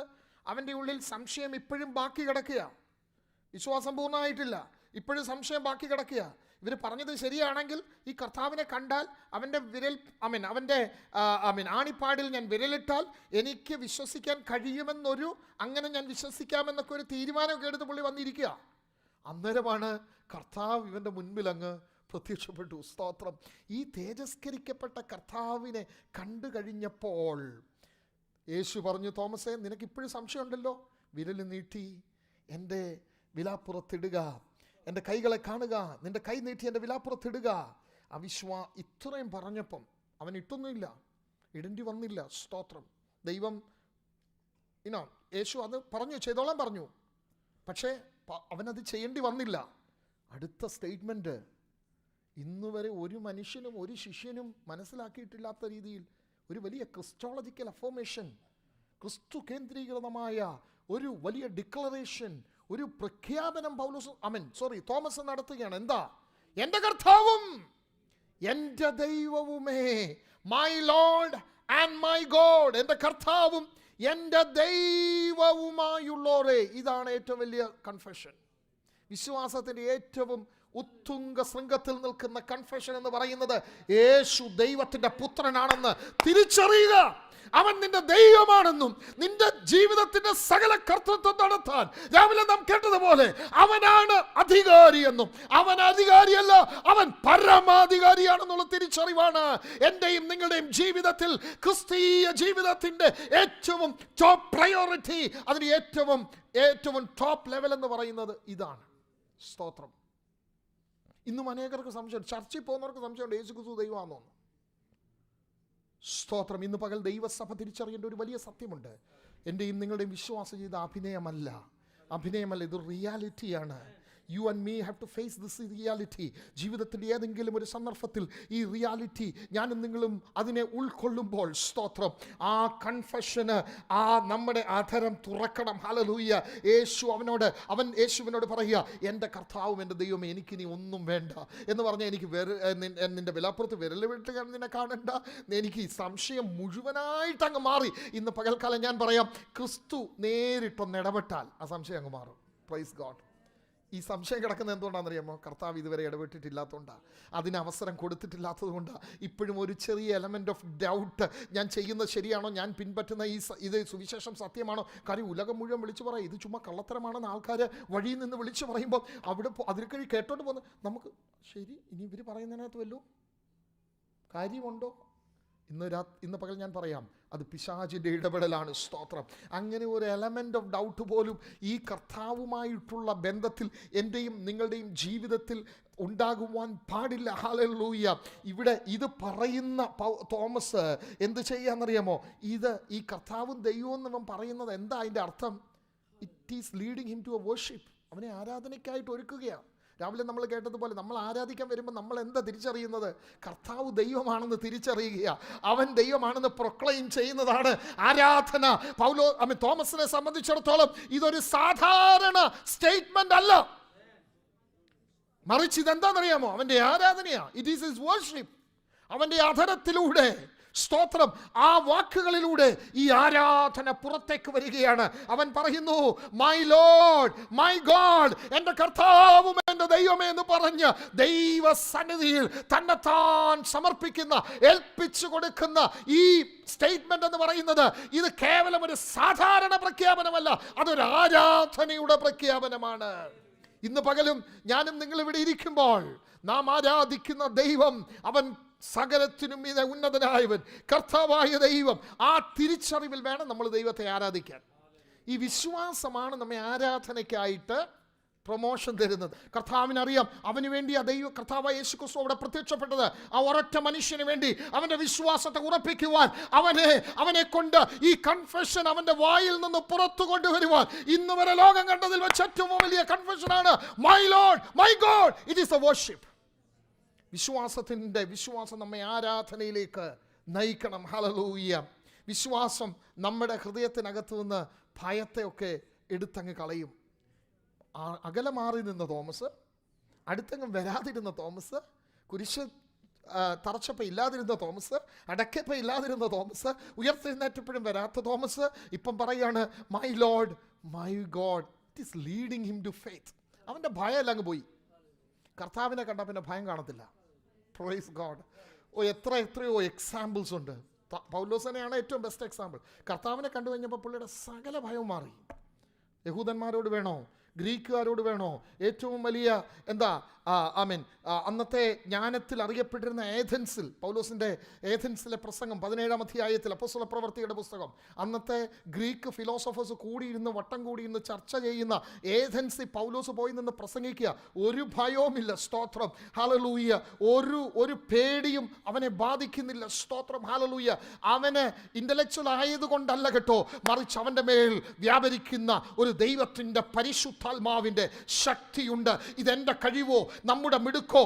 അവൻ്റെ ഉള്ളിൽ സംശയം ഇപ്പോഴും ബാക്കി കിടക്കുക. വിശ്വാസം പൂർണ്ണമായിട്ടില്ല, ഇപ്പോഴും സംശയം ബാക്കി കിടക്കുക. ഇവർ പറഞ്ഞത് ശരിയാണെങ്കിൽ ഈ കർത്താവിനെ കണ്ടാൽ അവൻ്റെ അവൻ്റെ ആണിപ്പാടിൽ ഞാൻ വിരലിട്ടാൽ എനിക്ക് വിശ്വസിക്കാൻ കഴിയുമെന്നൊരു, അങ്ങനെ ഞാൻ വിശ്വസിക്കാമെന്നൊക്കെ ഒരു തീരുമാനമൊക്കെ എടുത്ത് പുള്ളി വന്നിരിക്കുക. അന്നേരമാണ് കർത്താവ് ഇവൻ്റെ മുൻപിൽ അങ്ങ് പ്രത്യക്ഷപ്പെട്ടു. സ്തോത്രം. ഈ തേജസ്കരിക്കപ്പെട്ട കർത്താവിനെ കണ്ടു കഴിഞ്ഞപ്പോൾ യേശു പറഞ്ഞു, തോമസേ, നിനക്കിപ്പോഴും സംശയമുണ്ടല്ലോ, വിരൽ നീട്ടി എൻ്റെ വിലാപ്പുറത്തിടുക, എൻ്റെ കൈകളെ കാണുക, നിൻ്റെ കൈ നീട്ടി എൻ്റെ വിലാപ്പുറത്തിടുക. ഇത്രയും പറഞ്ഞപ്പം അവൻ ഇട്ടൊന്നുമില്ല, ഇടേണ്ടി വന്നില്ല. സ്തോത്രം. ദൈവം യേശു അത് പറഞ്ഞു, ചെയ്തോളാൻ പറഞ്ഞു. പക്ഷേ അവനത് ചെയ്യേണ്ടി വന്നില്ല. അടുത്ത സ്റ്റേറ്റ്മെൻറ്റ് ഇന്നുവരെ ഒരു മനുഷ്യനും ഒരു ശിഷ്യനും മനസ്സിലാക്കിയിട്ടില്ലാത്ത രീതിയിൽ ഒരു വലിയ ക്രിസ്റ്റോളജിക്കൽ അഫോർമേഷൻ, ക്രിസ്തു കേന്ദ്രീകൃതമായ ഒരു വലിയ ഡിക്ലറേഷൻ, ഒരു പ്രഖ്യാപനം തോമസ് നടത്തുകയാണ്. എന്താ? എൻ്റെ കർത്താവും എൻ്റെ ദൈവവുമേ, my lord and my god. എൻ്റെ കർത്താവും എൻ്റെ ദൈവവുമായുള്ളോരേ. ഇതാണ് ഏറ്റവും വലിയ കൺഫെഷൻ. വിശ്വാസത്തിൻ്റെ ഏറ്റവും ഉത്തുംഗ ശൃംഗത്തിൽ നിൽക്കുന്ന കൺഫെഷൻ എന്ന് പറയുന്നത് യേശു ദൈവത്തിൻ്റെ പുത്രനാണെന്ന് തിരിച്ചറിയുക. അവൻ നിന്റെ ദൈവമാണെന്നും നിന്റെ ജീവിതത്തിന്റെ സകല കർത്തൃത്വം നടത്താൻ രാവിലെ നാം കേട്ടതുപോലെ അവനാണ് അധികാരിയെന്നും, അവൻ അധികാരിയല്ല, അവൻ പരമാധികാരിയാണെന്നുള്ള തിരിച്ചറിവാണ് എന്റെയും നിങ്ങളുടെയും ജീവിതത്തിൽ ക്രിസ്തീയ ജീവിതത്തിന്റെ ഏറ്റവും ടോപ്പ് പ്രയോറിറ്റി. അതിന് ഏറ്റവും ടോപ്പ് ലെവൽ എന്ന് പറയുന്നത് ഇതാണ്. സ്തോത്രം. ഇന്നും അനേകർക്ക് സംശയം, ചർച്ചയിൽ പോകുന്നവർക്ക് സംശയമുണ്ട് യേശു ക്രിസ്തു ദൈവമാണെന്നോ. സ്തോത്രം. ഇന്ന് പകൽ ദൈവസഭ തിരിച്ചറിയേണ്ട ഒരു വലിയ സത്യമുണ്ട്. എൻ്റെയും നിങ്ങളുടെയും വിശ്വാസ ചെയ്ത അഭിനയമല്ല, ഇതൊരു റിയാലിറ്റിയാണ്. You and me have to face this reality. ജീവിതത്തിൻ്റെ ഏതെങ്കിലും ഒരു സന്ദർഭത്തിൽ ഈ റിയാലിറ്റി ഞാനും നിങ്ങളും അതിനെ ഉൾക്കൊള്ളുമ്പോൾ, സ്തോത്രം, ആ കൺഫെഷന് നമ്മുടെ അധരം തുറക്കണം. ഹല്ലേലൂയ. യേശുവിനോട് പറയുക, എൻ്റെ കർത്താവും എൻ്റെ ദൈവമേ, എനിക്കിനി ഒന്നും വേണ്ട എന്ന് പറഞ്ഞാൽ എനിക്ക് നിൻ്റെ വിലാപ്പുറത്ത് വിരൽ വിട്ട് നിന്നെ കാണണ്ട. എനിക്ക് ഈ സംശയം മുഴുവനായിട്ട് അങ്ങ് മാറി. ഇന്ന് പകൽക്കാലം ഞാൻ പറയാം, ക്രിസ്തു നേരിട്ടൊന്ന് ഇടപെട്ടാൽ ആ സംശയം അങ്ങ് മാറും. Praise God. ഈ സംശയം കിടക്കുന്നത് എന്തുകൊണ്ടാണെന്നറിയാമോ? കർത്താവ് ഇതുവരെ ഇടപെട്ടിട്ടില്ലാത്തതുകൊണ്ടാണ്, അതിന് അവസരം കൊടുത്തിട്ടില്ലാത്തത് കൊണ്ടാണ്. ഇപ്പോഴും ഒരു ചെറിയ എലമെൻ്റ് ഓഫ് ഡൗട്ട്, ഞാൻ ചെയ്യുന്നത് ശരിയാണോ, ഞാൻ പിൻപറ്റുന്ന ഇത് സുവിശേഷം സത്യമാണോ? കാര്യം ഉലകം മുഴുവൻ വിളിച്ചു പറയും ഇത് ചുമ്മാ കള്ളത്തരമാണെന്ന് ആൾക്കാർ വഴിയിൽ നിന്ന് വിളിച്ചു പറയുമ്പോൾ അവിടെ അതിൽ കഴി കേട്ടോണ്ട് പോകുന്നത് നമുക്ക് ശരി, ഇനി ഇവർ പറയുന്നതിനകത്ത് വല്ലതും കാര്യമുണ്ടോ? ഇന്ന് പകൽ ഞാൻ പറയാം, അത് പിശാചിൻ്റെ ഇടപെടലാണ്. സ്തോത്രം. അങ്ങനെ ഒരു എലമെൻ്റ് ഓഫ് ഡൗട്ട് പോലും ഈ കർത്താവുമായിട്ടുള്ള ബന്ധത്തിൽ എൻ്റെയും നിങ്ങളുടെയും ജീവിതത്തിൽ ഉണ്ടാകുവാൻ പാടില്ല. ഹല്ലേലൂയ. ഇവിടെ ഇത് പറയുന്ന തോമസ് എന്ത് ചെയ്യാന്നറിയാമോ? ഈ കർത്താവും ദൈവവും നമ്മൾ പറയുന്നത് എന്താ? അതിൻ്റെ അർത്ഥം, it is leading him to a worship. അവനെ ആരാധനയ്ക്കായിട്ട് ഒരുക്കുകയാണ്. രാവിലെ നമ്മൾ കേട്ടതുപോലെ നമ്മൾ ആരാധിക്കാൻ വരുമ്പോൾ നമ്മൾ എന്താ തിരിച്ചറിയുന്നത്? കർത്താവ് ദൈവമാണെന്ന് തിരിച്ചറിയുക, അവൻ ദൈവമാണെന്ന് പ്രൊക്ലെയിം ചെയ്യുന്നതാണ് ആരാധന. തോമസിനെ സംബന്ധിച്ചിടത്തോളം ഇതൊരു സാധാരണ സ്റ്റേറ്റ്മെന്റ് അല്ല, മറിച്ച് ഇതെന്താണെന്നറിയാമോ? അവൻ്റെ ആരാധനയാ. It is his worship. അവൻ്റെ അധരത്തിലൂടെ, സ്തോത്രം, ആ വാക്കുകളിലൂടെ ഈ ആരാധന പുറത്തേക്ക് വരികയാണ്. അവൻ പറയുന്നു, മൈ ലോർഡ് മൈ ഗോഡ്, എൻ്റെ കർത്താവും എൻ്റെ ദൈവമേ എന്ന് പറഞ്ഞ് ദൈവസന്നിധിയിൽ തന്നെത്താൻ സമർപ്പിക്കുന്ന, ഏൽപ്പിച്ചു കൊടുക്കുന്ന ഈ സ്റ്റേറ്റ്മെന്റ് എന്ന് പറയുന്നത് ഇത് കേവലം ഒരു സാധാരണ പ്രഖ്യാപനമല്ല, അതൊരു ആരാധനയുടെ പ്രഖ്യാപനമാണ്. ഇന്ന് പകലും ഞാനും നിങ്ങൾ ഇവിടെ ഇരിക്കുമ്പോൾ നാം ആരാധിക്കുന്ന ദൈവം അവൻ സകലത്തിനും മീതെ ഉന്നതനായവൻ കർത്താവായ ദൈവം. ആ തിരിച്ചറിവിൽ വേണം നമ്മൾ ദൈവത്തെ ആരാധിക്കാൻ. ഈ വിശ്വാസമാണ് നമ്മെ ആരാധനയ്ക്കായിട്ട് പ്രൊമോഷൻ തരുന്നത്. കർത്താവിനറിയാം അവന് വേണ്ടി ആ കർത്താവായ യേശു ക്രിസ്തു അവിടെ പ്രത്യക്ഷപ്പെട്ടത് ആ ഒരൊറ്റ മനുഷ്യന് വേണ്ടി അവൻ്റെ വിശ്വാസത്തെ ഉറപ്പിക്കുവാൻ, അവനെ കൊണ്ട് ഈ കൺഫെഷൻ അവൻ്റെ വായിൽ നിന്ന് പുറത്തു കൊണ്ടുവരുവാൻ. ഇന്ന് വരെ ലോകം കണ്ടതിൽ വെച്ച് ഏറ്റവും വലിയ കൺഫെഷനാണ് my lord my god. It is a worship. വിശ്വാസം നമ്മെ ആരാധനയിലേക്ക് നയിക്കണം. ഹല്ലേലൂയ. വിശ്വാസം നമ്മുടെ ഹൃദയത്തിനകത്തു നിന്ന് ഭയത്തെയൊക്കെ എടുത്തങ്ങ് കളയും. അകലെ മാറി നിന്ന തോമസ്, അടുത്തെങ്ങും വരാതിരുന്ന തോമസ്, കുരിശ് തറച്ചപ്പം ഇല്ലാതിരുന്ന തോമസ്, അടക്കപ്പം ഇല്ലാതിരുന്ന തോമസ്, ഉയർത്തെഴുന്നേറ്റപ്പോഴും വരാത്ത തോമസ് ഇപ്പം പറയാണ് my lord my god. It is leading him to faith. അവൻ്റെ ഭയം അങ്ങ് പോയി. കർത്താവിനെ കണ്ടാൽ പിന്നെ ഭയം കാണത്തില്ല. Praise God. എത്രയോ എക്സാമ്പിൾസ് ഉണ്ട്. പൗലോസിനെയാണ് ഏറ്റവും ബെസ്റ്റ് എക്സാമ്പിൾ. കർത്താവിനെ കണ്ടു കഴിഞ്ഞപ്പോൾ പുള്ളിയുടെ സകല ഭയവും മാറി. യഹൂദന്മാരോട് വേണോ, ഗ്രീക്കുകാരോട് വേണോ, ഏറ്റവും വലിയ അന്നത്തെ ജ്ഞാനത്തിൽ അറിയപ്പെട്ടിരുന്ന ഏഥൻസിൽ, പൗലോസിൻ്റെ ഏഥൻസിലെ പ്രസംഗം 17-ാം അധ്യായത്തിൽ അപ്പോസ്തല പ്രവൃത്തിയുടെ പുസ്തകം, അന്നത്തെ ഗ്രീക്ക് ഫിലോസഫേഴ്സ് വട്ടം കൂടിയിരുന്ന് ചർച്ച ചെയ്യുന്ന ഏഥൻസിൽ പൗലോസ് പോയി നിന്ന് പ്രസംഗിക്കുക. ഒരു ഭയവുമില്ല. സ്തോത്രം. ഹല്ലേലൂയ. ഒരു പേടിയും അവനെ ബാധിക്കുന്നില്ല. സ്തോത്രം. ഹല്ലേലൂയ. അവന് ഇന്റലക്ച്വൽ ആയതുകൊണ്ടല്ല കേട്ടോ, മറിച്ച് അവൻ്റെ മേൽ വ്യാപരിക്കുന്ന ഒരു ദൈവത്തിൻ്റെ പരിശുദ്ധാത്മാവിൻ്റെ ശക്തിയുണ്ട്. ഇതെൻ്റെ കഴിവോ നമ്മുടെ മിടുക്കോ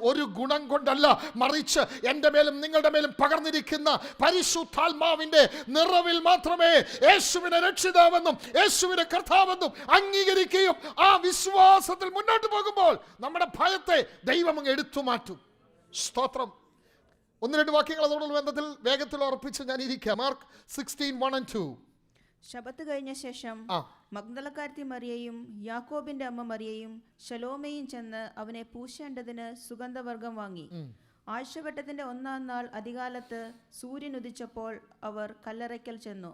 ഒരു ഗുണം കൊണ്ടല്ല, മറിച്ച് എൻ്റെ മേലും നിങ്ങളുടെ മേലും പകർന്നിരിക്കുന്ന പരിശുദ്ധാത്മാവിൻ്റെ നിറവിൽ മാത്രമേ യേശുവിനെ രക്ഷിതാവെന്നും യേശുവിനെ കർത്താവെന്നും അംഗീകരിക്കുകയും ആ വിശ്വാസത്തിൽ മുന്നോട്ട് പോകുമ്പോൾ നമ്മുടെ ഭയത്തെ ദൈവം അങ്ങ് എടുത്തു മാറ്റും. സ്തോത്രം. 1-2 വാക്യങ്ങൾ അതോടുള്ള ബന്ധത്തിൽ വേഗത്തിൽ ഉറപ്പിച്ച് ഞാൻ ഇരിക്കാം. മാർക്ക് 16:1-2. ശബത്ത് കഴിഞ്ഞ ശേഷം മഗ്ദലക്കാരത്തി മറിയയും യാക്കോബിന്റെ അമ്മ മറിയയും ശലോമയും ചെന്ന് അവനെ പൂശേണ്ടതിന് സുഗന്ധവർഗം വാങ്ങി. ആഴ്ചവട്ടത്തിന്റെ 1-ാം നാൾ അതികാലത്ത് സൂര്യൻ ഉദിച്ചപ്പോൾ അവർ കല്ലറയ്ക്കൽ ചെന്നു.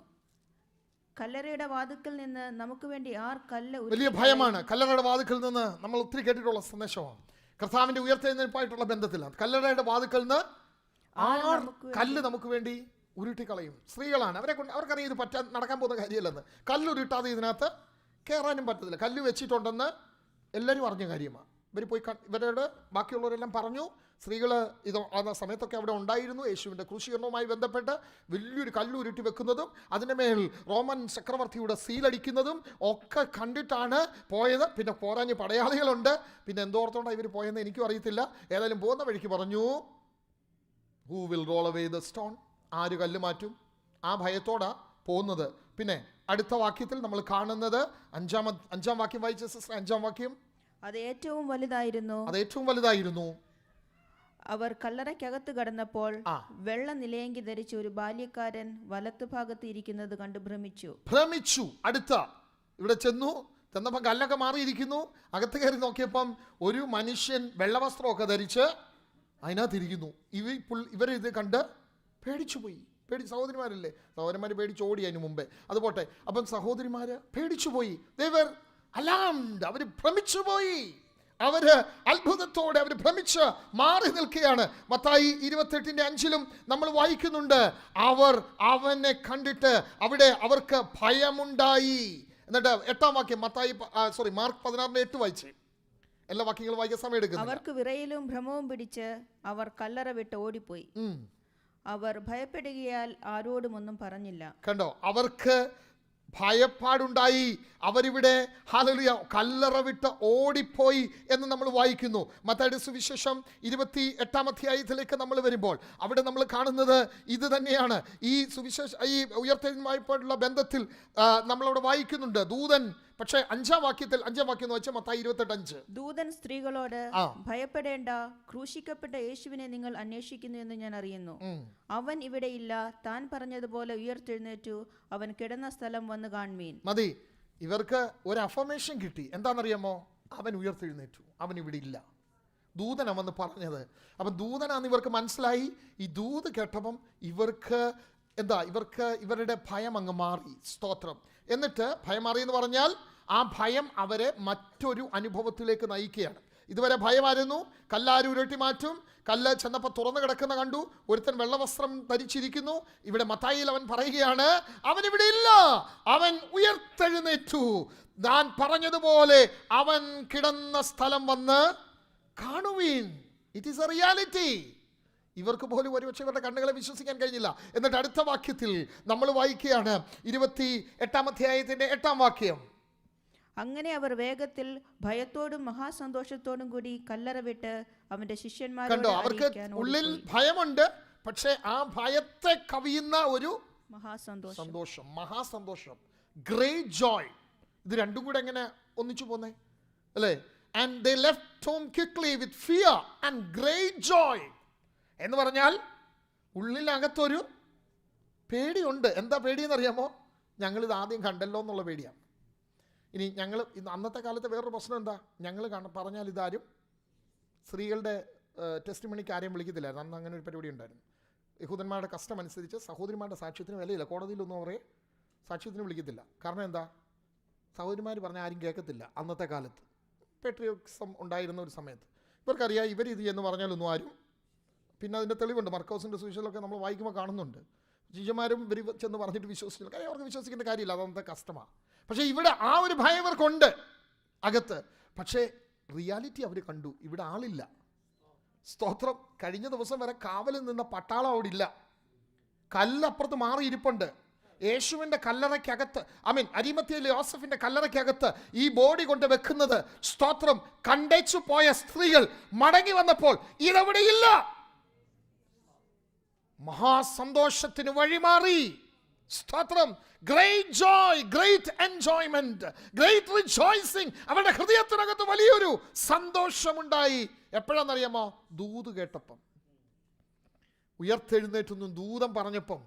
കല്ലറയുടെ വാതിൽക്കൽ നിന്ന് നമുക്ക് വേണ്ടി ആർ കല്ല്. വലിയ ഭയമാണ് കല്ലറയുടെ വാതിൽക്കൽ നിന്ന്. നമ്മൾ ഒത്തിരി കേട്ടിട്ടുള്ള സന്ദേശമാണ്. കർത്താവിന്റെ ഉയർത്തെഴുന്നേൽപ്പായിട്ടുള്ള ബന്ധത്തിലാണ്. കല്ലറയുടെ വാതിൽക്കൽ നിന്ന് ആർ കല്ല് നമുക്ക് വേണ്ടി ഉരുട്ടിക്കളയും. സ്ത്രീകളാണ്. അവർക്കറിയാം ഇത് നടക്കാൻ പോകുന്ന കാര്യമല്ലെന്ന്. കല്ലുരുട്ടാതെ ഇതിനകത്ത് കയറാനും പറ്റത്തില്ല. കല്ല് വെച്ചിട്ടുണ്ടെന്ന് എല്ലാവരും അറിഞ്ഞ കാര്യമാണ്. ഇവരോട് ബാക്കിയുള്ളവരെല്ലാം പറഞ്ഞു. സ്ത്രീകൾ ആ സമയത്തൊക്കെ അവിടെ ഉണ്ടായിരുന്നു. യേശുവിൻ്റെ ക്രൂശീകരണവുമായി ബന്ധപ്പെട്ട് വലിയൊരു കല്ലുരുട്ടി വെക്കുന്നതും അതിൻ്റെ മേൽ റോമൻ ചക്രവർത്തിയുടെ സീലടിക്കുന്നതും ഒക്കെ കണ്ടിട്ടാണ് പോയത്. പിന്നെ പോരാഞ്ഞ് പടയാളികളുണ്ട്. പിന്നെ എന്തോർത്തോണ്ടാണ് ഇവർ പോയെന്ന് എനിക്കും അറിയത്തില്ല. ഏതായാലും പോകുന്ന വഴിക്ക് പറഞ്ഞു, who will roll away the stone? ആര് കല്ല് മാറ്റും? ആ ഭയത്തോടാ പോകുന്നത്. പിന്നെ അടുത്ത വാക്യത്തിൽ നമ്മൾ കാണുന്നത് അഞ്ചാം വാക്യം വായിച്ച സിസ്റ്റർ. 5-ാം വാക്യം. അത് ഏറ്റവും വലുതായിരുന്നു. അവർ കല്ലറയ്ക്കകത്ത് കടന്നപ്പോൾ വെള്ള നിലയങ്കി ധരിച്ച ഒരു ബാല്യക്കാരൻ വലത്തുഭാഗത്ത് ഇരിക്കുന്നത് കണ്ട് ഭ്രമിച്ചു. ഇവിടെ ചെന്നപ്പം കല്ലൊക്കെ മാറിയിരിക്കുന്നു. അകത്ത് കയറി നോക്കിയപ്പം ഒരു മനുഷ്യൻ വെള്ളവസ്ത്രമൊക്കെ ധരിച്ച് അതിനകത്തിരിക്കുന്നു. ഇവരിത് കണ്ട് പേടിച്ചു പോയി. സഹോദരിമാരല്ലേ, സഹോദരന്മാർ പേടിച്ച് ഓടി അതിന് മുമ്പേ. അതുപോട്ടെ. അപ്പം സഹോദരിമാര് പേടിച്ചു പോയി. അവർ ഭ്രമിച്ചുപോയി. അവര് അത്ഭുതത്തോടെ അവർ ഭ്രമിച്ച് മാറി നിൽക്കുകയാണ്. മത്തായി 28:5 നമ്മൾ വായിക്കുന്നുണ്ട്, അവർ അവനെ കണ്ടിട്ട് അവിടെ അവർക്ക് ഭയമുണ്ടായി. എന്നിട്ട് 8-ാം വാക്യം മാർക്ക് 16:8 വായിച്ചേ. എല്ലാ വാക്യങ്ങളും വായിക്കാൻ സമയം എടുക്കുന്നു. അവർക്ക് വിറയലും ഭ്രമവും പിടിച്ച് അവർ കല്ലറ വിട്ട് ഓടിപ്പോയി. അവർ ഭയപ്പെടുകയാൽ ആരോടും ഒന്നും പറഞ്ഞില്ല. കണ്ടോ, അവർക്ക് ഭയപ്പാടുണ്ടായി. അവരിവിടെ ഹല്ലേലൂയ കല്ലറ വിട്ട് ഓടിപ്പോയി എന്ന് നമ്മൾ വായിക്കുന്നു. മത്തായിയുടെ സുവിശേഷം 28-ാം അധ്യായത്തിലേക്ക് നമ്മൾ വരുമ്പോൾ അവിടെ നമ്മൾ കാണുന്നത് ഇത് തന്നെയാണ്. ഈ ഉയർത്തെഴുന്നേൽപ്പുമായിട്ടുള്ള ബന്ധത്തിൽ നമ്മളവിടെ വായിക്കുന്നുണ്ട്. ദൂതൻ, പക്ഷേ 5-ാം വാക്യം എന്ന് വെച്ചാൽ മത്തായി 28:5. ദൂതൻ സ്ത്രീകളോട്, ഭയപ്പെടേണ്ട, ക്രൂശിക്കപ്പെട്ട യേശുവിനെ നിങ്ങൾ അന്വേഷിക്കുന്നു എന്ന് ഞാൻ അറിയുന്നു. അവൻ ഇവിടെ ഇല്ല. താൻ പറഞ്ഞതുപോലെ ഉയർത്തെഴുന്നേറ്റു. അവൻ കിടന്ന സ്ഥലം വന്ന് കാണുവീൻ. മതി. ഇവർക്ക് ഒരു അഫർമേഷൻ കിട്ടി. എന്താണെന്നറിയാമോ? അവൻ ഉയർത്തെഴുന്നേറ്റു, അവൻ ഇവിടെ ഇല്ല. ദൂതനാണെന്ന് പറഞ്ഞത്. അപ്പം ദൂതനാന്ന് ഇവർക്ക് മനസ്സിലായി. ഈ ദൂത് കേട്ടപ്പം ഇവർക്ക് ഇവരുടെ ഭയം അങ്ങ് മാറി. സ്തോത്രം. എന്നിട്ട് ഭയം മാറി എന്ന് പറഞ്ഞാൽ ആ ഭയം അവരെ മറ്റൊരു അനുഭവത്തിലേക്ക് നയിക്കുകയാണ്. ഇതുവരെ ഭയമായിരുന്നു. കല്ലാരും ഉരുട്ടി മാറ്റും. കല്ല് ചെന്നപ്പോൾ തുറന്നു കിടക്കുന്ന കണ്ടു. ഒരുത്തൻ വെള്ളവസ്ത്രം ധരിച്ചിരിക്കുന്നു. ഇവിടെ മത്തായിയിൽ അവൻ പറയുകയാണ്, അവൻ ഇവിടെ ഇല്ല, അവൻ ഉയർത്തെഴുന്നേറ്റു. ഞാൻ പറഞ്ഞതുപോലെ അവൻ കിടന്ന സ്ഥലം വന്ന് കാണുവീൻ. It is a reality. ഇവർക്ക് പോലും ഒരുപക്ഷെ ഇവരുടെ കണ്ണുകളെ വിശ്വസിക്കാൻ കഴിഞ്ഞില്ല. എന്നിട്ട് അടുത്ത വാക്യത്തിൽ നമ്മൾ വായിക്കുകയാണ്, 28-ാം അധ്യായത്തിന്റെ 8-ാം വാക്യം. അങ്ങനെ അവർ വേഗത്തിൽ ഭയത്തോടും മഹാസന്തോഷത്തോടും കൂടി കല്ലറ വിട്ട് അവന്റെ ശിഷ്യന്മാരോട് കണ്ടോ, അവർക്ക് ഉള്ളിൽ ഭയമുണ്ട്, പക്ഷെ ആ ഭയത്തെ കവിയുന്ന ഒരു സന്തോഷം, മഹാസന്തോഷം, ഗ്രേറ്റ് ജോയ്. ഇത് രണ്ടും കൂടെ എങ്ങനെ ഒന്നിച്ചു പോന്നേ അല്ലേ? And they left home quickly with fear and great joy. എന്ന് പറഞ്ഞാൽ ഉള്ളിലകത്തൊരു പേടിയുണ്ട്. എന്താ പേടിയെന്ന് അറിയാമോ? ഞങ്ങളിത് ആദ്യം കണ്ടല്ലോ എന്നുള്ള പേടിയാണ്. ഇനി ഞങ്ങൾ അന്നത്തെ കാലത്ത് വേറൊരു പ്രശ്നം എന്താ, ഞങ്ങൾ പറഞ്ഞാൽ ഇതാരും സ്ത്രീകളുടെ ടെസ്റ്റ് മണിക്ക് ആരെയും വിളിക്കത്തില്ലായിരുന്നു. അന്ന് അങ്ങനെ ഒരു പരിപാടി ഉണ്ടായിരുന്നു. യഹൂദന്മാരുടെ കഷ്ടം അനുസരിച്ച് സഹോദരിമാരുടെ സാക്ഷ്യത്തിന് വിലയില്ല. കോടതിയിലൊന്നും അവരെ സാക്ഷ്യത്തിന് വിളിക്കത്തില്ല. കാരണം എന്താ, സഹോദരിമാർ പറഞ്ഞാൽ ആരും കേൾക്കത്തില്ല. അന്നത്തെ കാലത്ത് പെട്രിയോട്ടിസം ഉണ്ടായിരുന്ന ഒരു സമയത്ത് ഇവർക്കറിയാം ഇവരിത് എന്ന് പറഞ്ഞാലൊന്നും ആരും. പിന്നെ അതിൻ്റെ തെളിവുണ്ട്, മർക്കോസിൻ്റെ സുവിശേഷമൊക്കെ നമ്മൾ വായിക്കുമ്പോൾ കാണുന്നുണ്ട്. ശിഷ്യന്മാരും ഇവർ ചെന്ന് പറഞ്ഞിട്ട് വിശ്വസിച്ചില്ല. കാര്യം അവർക്ക് വിശ്വസിക്കേണ്ട കാര്യമില്ല, അന്നത്തെ കഷ്ടമാണ്. പക്ഷേ ഇവിടെ ആ ഒരു ഭയം ഇവർക്കുണ്ട് അകത്ത്. പക്ഷേ റിയാലിറ്റി അവർ കണ്ടു, ഇവിടെ ആളില്ല. സ്തോത്രം. കഴിഞ്ഞ ദിവസം വരെ കാവലിൽ നിന്ന പട്ടാളം അവിടെ ഇല്ല. കല്ലപ്പുറത്ത് മാറിയിരിപ്പുണ്ട്. യേശുവിൻ്റെ കല്ലറയ്ക്കകത്ത്, അരിമത്യയിലെ യോസഫിൻ്റെ കല്ലറയ്ക്കകത്ത് ഈ ബോഡി കൊണ്ട് വെക്കുന്നത്, സ്തോത്രം, കണ്ടേച്ചു പോയ സ്ത്രീകൾ മടങ്ങി വന്നപ്പോൾ ഇതെവിടെയില്ല. മഹാസന്തോഷത്തിന് വഴിമാറി. സ്തോത്രം. Great Joy, great enjoyment, great rejoicing. അവരുടെ ഹൃദയത്തിനകത്ത് വലിയൊരു സന്തോഷമുണ്ടായി. എപ്പോഴാണെന്നറിയാമോ? ദൂത് കേട്ടപ്പം, ഉയർത്തെഴുന്നേറ്റൊന്നും ദൂതം പറഞ്ഞപ്പം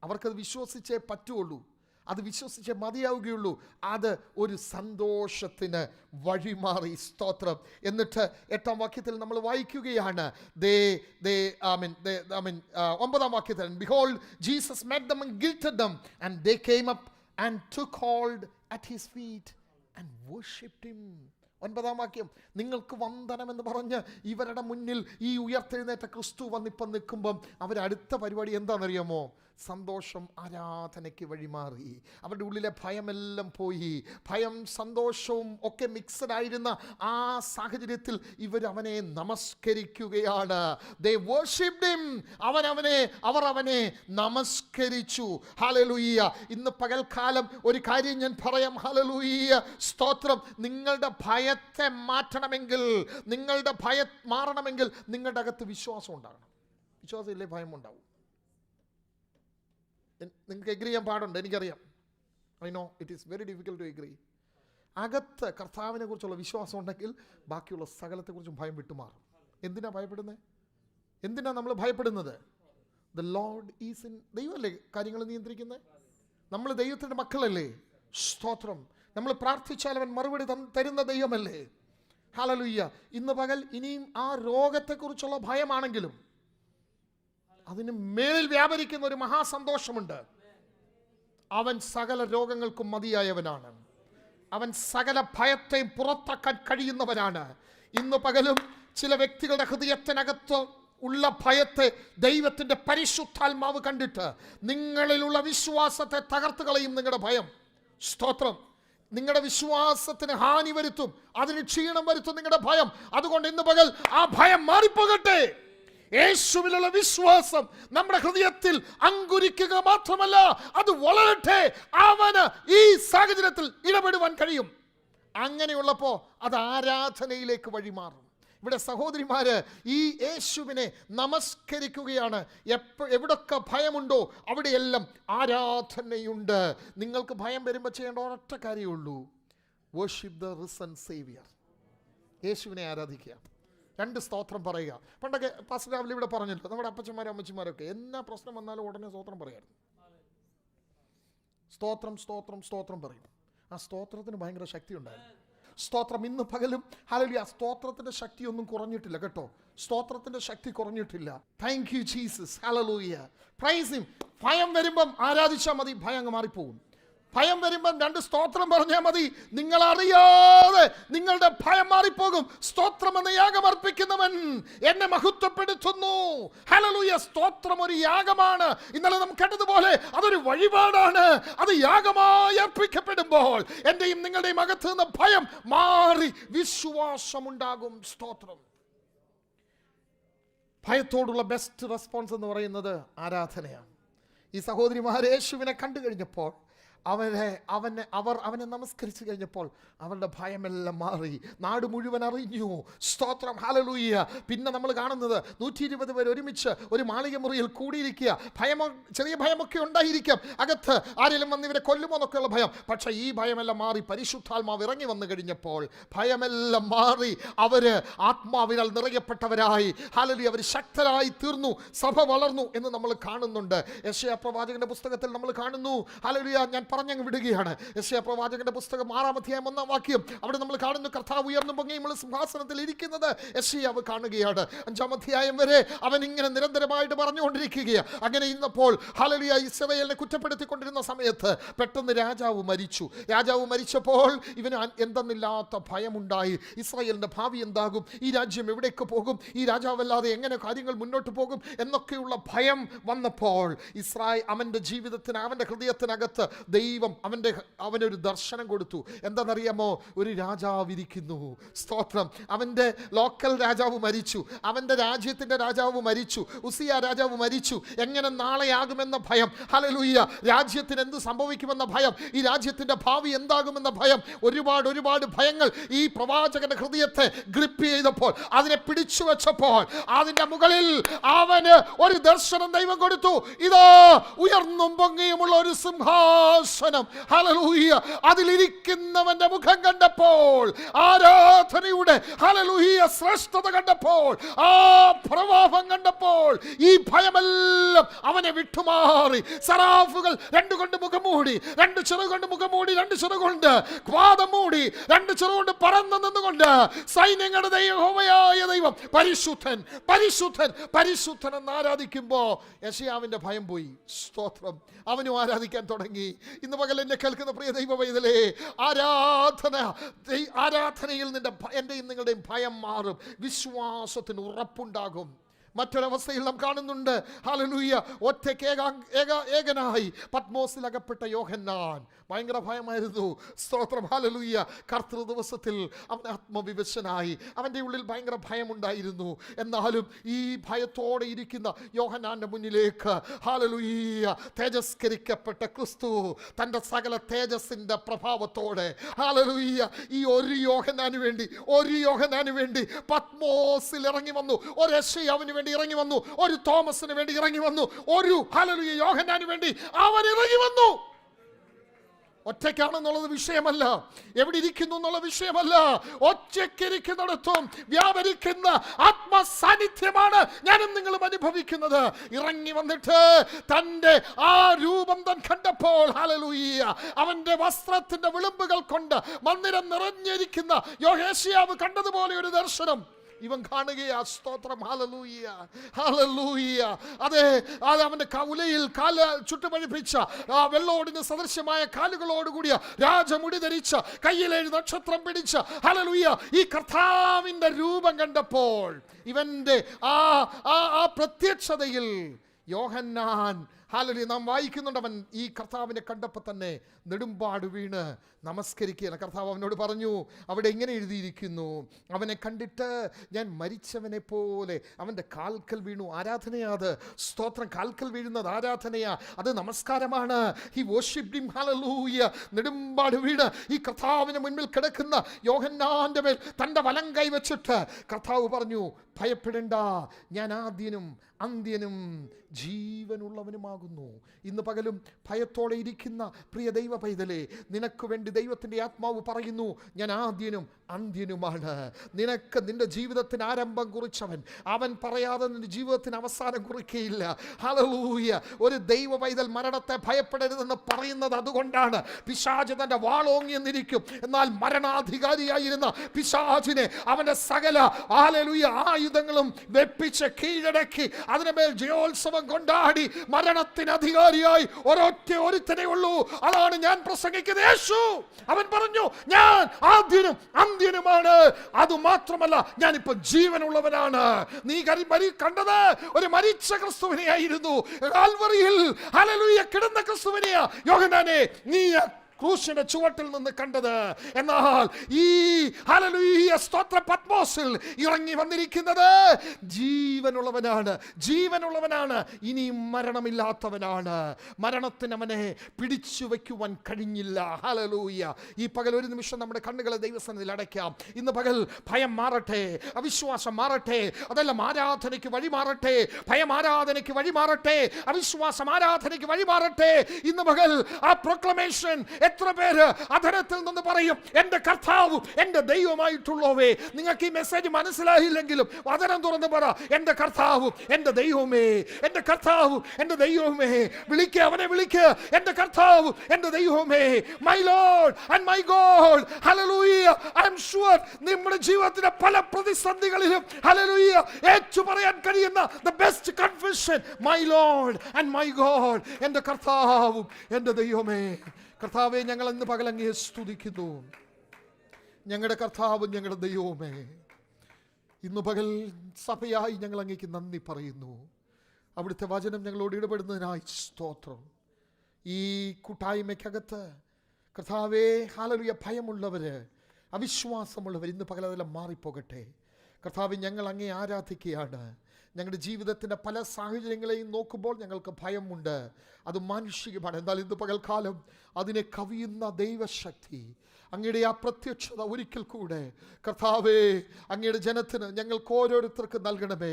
അവർക്കത് വിശ്വസിച്ചേ പറ്റുള്ളൂ, അത് വിശ്വസിച്ചേ മതിയാവുകയുള്ളൂ. അത് ഒരു സന്തോഷത്തിന് വഴിമാറി. സ്തോത്രം. എന്നിട്ട് 8-ാം വാക്യത്തിൽ നമ്മൾ വായിക്കുകയാണ്, 9-ാം വാക്യത്തിൽ, behold Jesus met them and greeted them and they came up and took hold at his feet and worshipped him. 9-ാം വാക്യം, നിങ്ങൾക്ക് വന്ദനം എന്ന് പറഞ്ഞ് ഇവരുടെ മുന്നിൽ ഈ ഉയർത്തെഴുന്നേറ്റ ക്രിസ്തു വന്നിപ്പം നിൽക്കുമ്പം അവരടുത്ത പരിപാടി എന്താണെന്നറിയാമോ? സന്തോഷം, ആരാധനയ്ക്ക് വഴിമാറി. അവരുടെ ഉള്ളിലെ ഭയമെല്ലാം പോയി. ഭയം സന്തോഷവും ഒക്കെ മിക്സഡ് ആയിരുന്ന ആ സാഹചര്യത്തിൽ ഇവർ അവനെ നമസ്കരിക്കുകയാണ്. They worshipped him. അവർ അവനെ നമസ്കരിച്ചു. ഹല്ലേലൂയ. ഇന്ന് പകൽക്കാലം ഒരു കാര്യം ഞാൻ പറയാം. ഹല്ലേലൂയ. സ്തോത്രം. നിങ്ങളുടെ ഭയത്തെ മാറ്റണമെങ്കിൽ, നിങ്ങളുടെ ഭയം മാറണമെങ്കിൽ നിങ്ങളുടെ അകത്ത് വിശ്വാസം ഉണ്ടാകണം. വിശ്വാസം ഇല്ലേ ഭയം ഉണ്ടാവും. നിങ്ങൾക്ക് എഗ്രി ചെയ്യാൻ പാടുണ്ട്, എനിക്കറിയാം. I know it is very difficult to agree. അകത്ത് കർത്താവിനെ കുറിച്ചുള്ള വിശ്വാസം ഉണ്ടെങ്കിൽ ബാക്കിയുള്ള സകലത്തെക്കുറിച്ചും ഭയം വിട്ടുമാറും. എന്തിനാ ഭയപ്പെടുന്നത്? എന്തിനാ നമ്മൾ ഭയപ്പെടുന്നത്? The lord is in. ദൈവമല്ലേ കാര്യങ്ങൾ നിയന്ത്രിക്കുന്നത്. നമ്മൾ ദൈവത്തിൻ്റെ മക്കളല്ലേ. സ്തോത്രം. നമ്മൾ പ്രാർത്ഥിച്ചാൽ അവൻ മറുപടി തരുന്ന ദൈവമല്ലേ. ഹല്ലേലൂയ. ഇന്ന് പകൽ ഇനിയും ആ രോഗത്തെക്കുറിച്ചുള്ള ഭയമാണെങ്കിലും അതിന് മേലിൽ വ്യാപരിക്കുന്ന ഒരു മഹാസന്തോഷമുണ്ട്. അവൻ സകല രോഗങ്ങൾക്കും മതിയായവനാണ്. അവൻ സകല ഭയത്തെയും പുറത്താക്കാൻ കഴിയുന്നവനാണ്. ഇന്ന് പകലും ചില വ്യക്തികളുടെ ഹൃദയത്തിനകത്ത് ഉള്ള ഭയത്തെ ദൈവത്തിൻ്റെ പരിശുദ്ധാത്മാവ് കണ്ടിട്ട് നിങ്ങളിലുള്ള വിശ്വാസത്തെ തകർത്ത് കളയും. നിങ്ങളുടെ ഭയം, സ്തോത്രം, നിങ്ങളുടെ വിശ്വാസത്തിന് ഹാനി വരുത്തും, അതിന് ക്ഷീണം വരുത്തും നിങ്ങളുടെ ഭയം. അതുകൊണ്ട് ഇന്ന് പകൽ ആ ഭയം മാറിപ്പോകട്ടെ. യേശുവിലുള്ള വിശ്വാസം നമ്മുടെ ഹൃദയത്തിൽ അങ്കുരിക്കുക മാത്രമല്ല, അത് വളരട്ടെ. അവന് ഈ സാഹചര്യത്തിൽ ഇടപെടുവാൻ കഴിയും. അങ്ങനെയുള്ളപ്പോൾ അത് ആരാധനയിലേക്ക് വഴിമാറും. ഇവിടെ സഹോദരിമാര് ഈ യേശുവിനെ നമസ്കരിക്കുകയാണ്. എവിടൊക്കെ ഭയമുണ്ടോ അവിടെയെല്ലാം ആരാധനയുണ്ട്. നിങ്ങൾക്ക് ഭയം വരുമ്പോൾ ചെയ്യേണ്ട ഒരൊറ്റ കാര്യമുള്ളൂ, വർഷിപ്പ് ദ റിസൺ സേവിയർ. യേശുവിനെ ആരാധിക്കുക. 2 സ്തോത്രം പറയുക. പണ്ടൊക്കെ പാസ്റ്റർ രാവിലെ ഇവിടെ പറഞ്ഞല്ലോ, നമ്മുടെ അപ്പച്ചന്മാരും അമ്മച്ചിമാരൊക്കെ എന്നാ പ്രശ്നം വന്നാലും ഉടനെ സ്തോത്രം പറയായിരുന്നു. സ്തോത്രം സ്തോത്രം സ്തോത്രം പറയും. ആ സ്തോത്രത്തിന് ഭയങ്കര ശക്തി ഉണ്ടായിരുന്നു. സ്തോത്രം. ഇന്ന് പകലും ഹല്ലേലൂയ, സ്തോത്രത്തിൻ്റെ ശക്തി ഒന്നും കുറഞ്ഞിട്ടില്ല കേട്ടോ. സ്തോത്രത്തിൻ്റെ ശക്തി കുറഞ്ഞിട്ടില്ല. Thank you Jesus. Hallelujah. Praise him. ഭയം വരുമ്പം ആരാധിച്ചാൽ മതി, ഭയം അങ്ങ് മാറിപ്പോകും. ഭയം വരുമ്പം 2 സ്തോത്രം പറഞ്ഞാൽ മതി. നിങ്ങൾ അറിയാതെ നിങ്ങളുടെ ഭയം മാറിപ്പോകും. സ്തോത്രം എന്ന യാഗം അർപ്പിക്കുന്നവൻ എന്നെ മഹത്വപ്പെടുത്തുന്നു. ഹല്ലേലൂയ. സ്തോത്രം ഒരു യാഗമാണ്. ഇന്നലെ നാം കണ്ടതുപോലെ അതൊരു വഴിപാടാണ്. അത് യാഗമായി അർപ്പിക്കപ്പെടുമ്പോൾ എന്റെയും നിങ്ങളുടെയും അകത്ത് നിന്ന് ഭയം മാറി വിശ്വാസമുണ്ടാകും. സ്തോത്രം. ഭയത്തോടുള്ള ബെസ്റ്റ് റെസ്പോൺസ് എന്ന് പറയുന്നത് ആരാധനയാണ്. ഈ സഹോദരിമാർ യേശുവിനെ കണ്ടു കഴിഞ്ഞപ്പോൾ അവനെ നമസ്കരിച്ചു കഴിഞ്ഞപ്പോൾ അവരുടെ ഭയമെല്ലാം മാറി. നാട് മുഴുവൻ അറിഞ്ഞു. സ്തോത്രം. ഹല്ലേലൂയ. പിന്നെ നമ്മൾ കാണുന്നത് 120 പേർ ഒരുമിച്ച് ഒരു മാളിക മുറിയിൽ കൂടിയിരിക്കുക. ചെറിയ ഭയമൊക്കെ ഉണ്ടായിരിക്കാം അകത്ത്, ആരെങ്കിലും വന്ന് ഇവരെ കൊല്ലുമോ എന്നൊക്കെയുള്ള ഭയം. പക്ഷേ ഈ ഭയമെല്ലാം മാറി പരിശുദ്ധാത്മാവ് ഇറങ്ങി വന്നു കഴിഞ്ഞപ്പോൾ ഭയമെല്ലാം മാറി അവര് ആത്മാവിനാൽ നിറയപ്പെട്ടവരായി. ഹല്ലേലൂയ. അവർ ശക്തരായി തീർന്നു. സഭ വളർന്നു എന്ന് നമ്മൾ കാണുന്നുണ്ട്. യെശയ്യാ പ്രവാചകന്റെ പുസ്തകത്തിൽ നമ്മൾ കാണുന്നു. ഹല്ലേലൂയ. ഞാൻ പറഞ്ഞങ്ങ് വിടുകയാണ്. യെശയ്യാ പ്രവാചകന്റെ പുസ്തകം 6-ാം അധ്യായം 1-ാം വാക്യം. അവിടെ നമ്മൾ കാണുന്നു കർത്താവ് ഉയർന്നു പൊങ്ങിയുള്ള സിംഹാസനത്തിൽ ഇരിക്കുന്നത് യെശയ്യാവ് കാണുകയാണ്. 5-ാം അധ്യായം വരെ അവൻ ഇങ്ങനെ നിരന്തരമായിട്ട് പറഞ്ഞുകൊണ്ടിരിക്കുകയാണ്. അങ്ങനെ ഇന്നപ്പോൾ ഹല്ലേലൂയ ഇസ്രായേലിനെ കുറ്റപ്പെടുത്തിക്കൊണ്ടിരുന്ന സമയത്ത് പെട്ടെന്ന് രാജാവ് മരിച്ചു. രാജാവ് മരിച്ചപ്പോൾ ഇവന് എന്തെന്നില്ലാത്ത ഭയമുണ്ടായി. ഇസ്രായേലിന്റെ ഭാവി എന്താകും? ഈ രാജ്യം എവിടേക്ക് പോകും? ഈ രാജാവല്ലാതെ എങ്ങനെ കാര്യങ്ങൾ മുന്നോട്ട് പോകും എന്നൊക്കെയുള്ള ഭയം വന്നപ്പോൾ അവന്റെ ജീവിതത്തിന്, അവന്റെ ഹൃദയത്തിനകത്ത് ദൈവം അവനൊരു ദർശനം കൊടുത്തു. എന്താണെന്നറിയാമോ? ഒരു രാജാവ് ഇരിക്കുന്നു. സ്തോത്രം. അവൻ്റെ ലോക്കൽ രാജാവ് മരിച്ചു. അവൻ്റെ രാജ്യത്തിൻ്റെ രാജാവ് മരിച്ചു. ഉസിയ രാജാവ് മരിച്ചു. എങ്ങനെ നാളെയാകുമെന്ന ഭയം. ഹല്ലേലൂയ. രാജ്യത്തിന് എന്ത് സംഭവിക്കുമെന്ന ഭയം, ഈ രാജ്യത്തിൻ്റെ ഭാവി എന്താകുമെന്ന ഭയം, ഒരുപാട് ഭയങ്ങൾ ഈ പ്രവാചകന്റെ ഹൃദയത്തെ ഗ്രിപ്പ് ചെയ്തപ്പോൾ, അതിനെ പിടിച്ചു വെച്ചപ്പോൾ അതിൻ്റെ മുകളിൽ അവന് ഒരു ദർശനം ദൈവം കൊടുത്തു. ഇതാ ഉയർന്നും പൊങ്ങിയുമുള്ള ഒരു സിംഹാസനം. ഹല്ലേലൂയ. അതിലിരിക്കുന്നവന്റെ മുഖം കണ്ടപ്പോൾ, ആരാധനയുടെ ഹല്ലേലൂയ ശ്രേഷ്ഠത കണ്ടപ്പോൾ, ആ പ്രവാഹം കണ്ടപ്പോൾ ഈ ഭയമെല്ലാം അവനെ വിട്ടുമാറി. സറാഫുകൾ 2 കൊണ്ട് മുഖം മൂടി, 2 ചിറകുകൊണ്ട് മുഖം മൂടി, 2 ചിറകുകൊണ്ട് പാദം മൂടി, 2 ചിറകുകൊണ്ട് പറന്നു നിന്നുകൊണ്ട് സൈന്യങ്ങളുടെ ദൈവമായ ദൈവം പരിശുദ്ധൻ പരിശുദ്ധൻ പരിശുദ്ധൻ എന്ന് ആരാധിക്കുമ്പോൾ യെശയ്യാവിന്റെ ഭയം പോയി. സ്തോത്രം. അവനും ആരാധിക്കാൻ തുടങ്ങി. ഇന്ന് പകൽ എന്നെ കേൾക്കുന്ന പ്രിയ ദൈവവൈതലേ, ആരാധനയിൽ എൻ്റെയും നിങ്ങളുടെയും ഭയം മാറും. വിശ്വാസത്തിന് ഉറപ്പുണ്ടാകും. മറ്റൊരവസ്ഥയിൽ നാം കാണുന്നുണ്ട്. ഹല്ലേലൂയ. ഏകനായി പത്മോസിൽ അകപ്പെട്ട യോഹന്നാൻ. ഭയങ്കര ഭയമായിരുന്നു. സ്തോത്രം. ഹല്ലേലൂയ. കർത്തൃ ദിവസത്തിൽ അവൻ ആത്മവിവശനായി. അവൻ്റെ ഉള്ളിൽ ഭയങ്കര ഭയമുണ്ടായിരുന്നു. എന്നാലും ഈ ഭയത്തോടെ ഇരിക്കുന്ന യോഹന്നാന്റെ മുന്നിലേക്ക് ഹല്ലേലൂയ തേജസ്കരിക്കപ്പെട്ട ക്രിസ്തു തൻ്റെ സകല തേജസ്സിൻ്റെ പ്രഭാവത്തോടെ ഹല്ലേലൂയ ഈ ഒരു യോഹന്നാന് വേണ്ടി പത്മോസിൽ ഇറങ്ങി വന്നു. ഒരു യെശയ്യാവിന് വേണ്ടി ഇറങ്ങി വന്നു. ഒരു തോമസിന് വേണ്ടി ഇറങ്ങി വന്നു. ഒരു ഹല്ലേലൂയ യോഹന്നാന് വേണ്ടി അവൻ ഇറങ്ങി വന്നു. ഒറ്റയ്ക്കാണെന്നുള്ളത് വിഷയമല്ല, എവിടെ ഇരിക്കുന്നു എന്നുള്ള വിഷയമല്ല. ഒറ്റയ്ക്കിരിക്കുന്നിടത്തും വ്യാപരിക്കുന്ന ആത്മസാന്നിധ്യമാണ് ഞാനും നിങ്ങളും അനുഭവിക്കുന്നത്. ഇറങ്ങി വന്നിട്ട് തൻ്റെ ആ രൂപം താൻ കണ്ടപ്പോൾ ഹല്ലേലൂയ അവന്റെ വസ്ത്രത്തിന്റെ വിളുമ്പുകൾ കൊണ്ട് മന്ദിരം നിറഞ്ഞിരിക്കുന്ന യെശയ്യാവ് കണ്ടതുപോലെ ഒരു ദർശനം ഇവൻ കാണുകയാ. സ്തോത്രം. Hallelujah hallelujah. അതെ, അവന്റെ ഉലയിൽ കാല് ചുട്ടുപഴിപ്പിച്ച വെള്ളോടിന് സദൃശ്യമായ കാലുകളോടുകൂടിയ രാജമുടി ധരിച്ച കയ്യിൽ 7 നക്ഷത്രം പിടിച്ച ഹല്ലേലൂയ ഈ കർത്താവിന്റെ രൂപം കണ്ടപ്പോൾ ഇവന്റെ ആ പ്രത്യക്ഷതയിൽ യോഹന്നാൻ ഹല്ലേലൂയ നാം വായിക്കുന്നുണ്ട്. അവൻ ഈ കർത്താവിനെ കണ്ടപ്പോൾ തന്നെ നെടുമ്പാട് വീണ് നമസ്കരിക്കുകയാണ്. കർത്താവ് അവനോട് പറഞ്ഞു, അവിടെ ഇങ്ങനെ എഴുതിയിരിക്കുന്നു, അവനെ കണ്ടിട്ട് ഞാൻ മരിച്ചവനെ പോലെ അവൻ്റെ കാൽക്കൽ വീണു. ആരാധനയാത്. സ്തോത്രം. കാൽക്കൽ വീഴുന്നത് ആരാധനയാ, അത് നമസ്കാരമാണ്. He worshipped him. ഹല്ലേലൂയ. നെടുമ്പാട് വീണ് ഈ കർത്താവിന് മുൻപിൽ കിടക്കുന്ന യോഹന്നാന്റെ മേൽ തൻ്റെ വലം കൈ വെച്ചിട്ട് കർത്താവ് പറഞ്ഞു, ഭയപ്പെടേണ്ട, ഞാൻ ആദ്യനും അന്ത്യനും ജീവനുള്ളവനുമാകുന്നു. ഇന്ന് പകലും ഭയത്തോടെ ഇരിക്കുന്ന പ്രിയ ദൈവ പൈതലേ, നിനക്ക് വേണ്ടി ദൈവത്തിൻ്റെ ആത്മാവ് പറയുന്നു, ഞാൻ ആദ്യനും അന്ത്യനുമാണ്. നിനക്ക് നിന്റെ ജീവിതത്തിന് ആരംഭം കുറിച്ചവൻ, അവൻ പറയാതെ നിന്റെ ജീവിതത്തിന് അവസാനം കുറിക്കുകയില്ല. ഹല്ലേലൂയ. ഒരു ദൈവ പൈതൽ മരണത്തെ ഭയപ്പെടരുതെന്ന് പറയുന്നത് അതുകൊണ്ടാണ്. പിശാച് തൻ്റെ വാളോങ്ങി എന്നിരിക്കും, എന്നാൽ മരണാധികാരിയായിരുന്ന പിശാചിനെ അവൻ്റെ സകല ഹല്ലേലൂയ ആയുധങ്ങളും വെപ്പിച്ച് കീഴടക്കി അതിനുമേൽ ജയോത്സവം കൊണ്ടാടി മരണത്തെ മരണത്തിന് അധികാരിയായി ഒരൊറ്റ ഒരുത്തനേ ഉള്ളൂ. അതാണ് ഞാൻ പ്രസംഗിക്കുന്ന യേശു. അവൻ പറഞ്ഞു, ഞാൻ ആദ്യനും അന്ത്യനുമാണ്. അതുമാത്രമല്ല, ഞാനിപ്പോ ജീവനുള്ളവനാണ്. നീ കണ്ടത് ഒരു മരിച്ച ക്രിസ്തുവിനെയായിരുന്നു. കാൽവറിയിൽ ഹല്ലേലൂയ കിടന്ന ക്രിസ്തുവിനെയാ യോഹന്നാനെ നീ ക്രൂശിന്റെ ചുവട്ടിൽ നിന്ന് കണ്ടത്. എന്നാൽ ഈ ഹല്ലേലൂയ സ്തോത്ര പത്മോസിൽ ഇറങ്ങി വന്നിരിക്കുന്നത് ജീവനുള്ളവനാണ്, ജീവനുള്ളവനാണ്, ഇനിയും മരണമില്ലാത്തവനാണ്. മരണത്തിന് അവനെ പിടിച്ചു വയ്ക്കുവാൻ കഴിഞ്ഞില്ല. ഹല്ലേലൂയ. ഈ പകൽ ഒരു നിമിഷം നമ്മുടെ കണ്ണുകളെ ദൈവസന്നിധിയിൽ അടയ്ക്കാം. ഇന്ന് പകൽ ഭയം മാറട്ടെ, അവിശ്വാസം മാറട്ടെ, അതെല്ലാം ആരാധനയ്ക്ക് വഴി മാറട്ടെ. ഭയം ആരാധനയ്ക്ക് വഴി മാറട്ടെ, അവിശ്വാസം ആരാധനയ്ക്ക് വഴി മാറട്ടെ. ഇന്ന് പകൽ ആ പ്രൊക്ലമേഷൻ എത്ര പേര് അധരത്തിൽ നിന്ന് പറയും, എൻ്റെ കർത്താവും എൻ്റെ ദൈവമായിട്ടുള്ളവേ. നിങ്ങൾക്ക് ഈ മെസ്സേജ് മനസ്സിലായില്ലെങ്കിലും വചനം തുറന്ന് പറ, എൻ്റെ കർത്താവും എൻ്റെ ദൈവമേ, എൻ്റെ കർത്താവും എൻ്റെ ദൈവമേ. വിളിക്കുക, അവനെ വിളിക്കുക, എൻ്റെ കർത്താവും എൻ്റെ ദൈവമേ. My lord and my god. Hallelujah. I am sure നമ്മുടെ ജീവിതത്തിലെ പല പ്രതിസന്ധികളിലും ഹല്ലേലൂയ ഏറ്റു പറയാൻ കഴിയുന്ന the best confession, my lord and my god. എൻ്റെ കർത്താവും എൻ്റെ ദൈവമേ. കർത്താവെ, ഞങ്ങൾ ഇന്ന് പകൽ അങ്ങയെ സ്തുതിക്കുന്നു. ഞങ്ങളുടെ കർത്താവും ഞങ്ങളുടെ ദൈവമേ, ഇന്ന് പകൽ സഭയായി ഞങ്ങൾ അങ്ങേക്ക് നന്ദി പറയുന്നു. അവിടുത്തെ വചനം ഞങ്ങളോട് ഇടപെടുന്നതിനായി സ്തോത്രം. ഈ കൂട്ടായ്മയ്ക്കകത്ത് കർത്താവേ ഹല്ലേലൂയ ഭയമുള്ളവര്, അവിശ്വാസമുള്ളവർ ഇന്ന് പകൽ അതെല്ലാം മാറിപ്പോകട്ടെ. കർത്താവെ, ഞങ്ങൾ അങ്ങേ ആരാധിക്കുകയാണ്. ഞങ്ങളുടെ ജീവിതത്തിൻ്റെ പല സാഹചര്യങ്ങളെയും നോക്കുമ്പോൾ ഞങ്ങൾക്ക് ഭയമുണ്ട്, അത് മാനുഷികമാണ്. എന്നാൽ ഇന്ന് പകൽക്കാലം അതിനെ കവിയുന്ന ദൈവശക്തി, അങ്ങയുടെ ആ പ്രത്യക്ഷത ഒരിക്കൽ കൂടെ കർത്താവേ അങ്ങയുടെ ജനത്തിന് ഞങ്ങൾക്ക് ഓരോരുത്തർക്കും നൽകണമേ.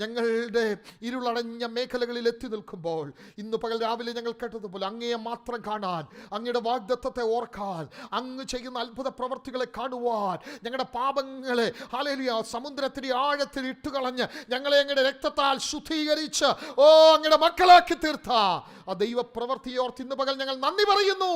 ഞങ്ങളുടെ ഇരുളടഞ്ഞ മേഖലകളിൽ എത്തി നിൽക്കുമ്പോൾ ഇന്ന് പകൽ രാവിലെ ഞങ്ങൾ കേട്ടതുപോലെ അങ്ങയെ മാത്രം കാണാൻ, അങ്ങയുടെ വാഗ്ദത്തത്തെ ഓർക്കാൻ, അങ്ങ് ചെയ്യുന്ന അത്ഭുത പ്രവർത്തികളെ കാണുവാൻ, ഞങ്ങളുടെ പാപങ്ങളെ ഹല്ലേലൂയ സമുദ്രത്തിന്റെ ആഴത്തിൽ ഇട്ടുകളഞ്ഞ് ഞങ്ങളെ അങ്ങയുടെ രക്തത്താൽ ശുദ്ധീകരിച്ച് അങ്ങയുടെ മക്കളാക്കി തീർത്ത ആ ദൈവ പ്രവൃത്തിയെ ഓർത്ത് ഇന്ന് പകൽ ഞങ്ങൾ നന്ദി പറയുന്നു.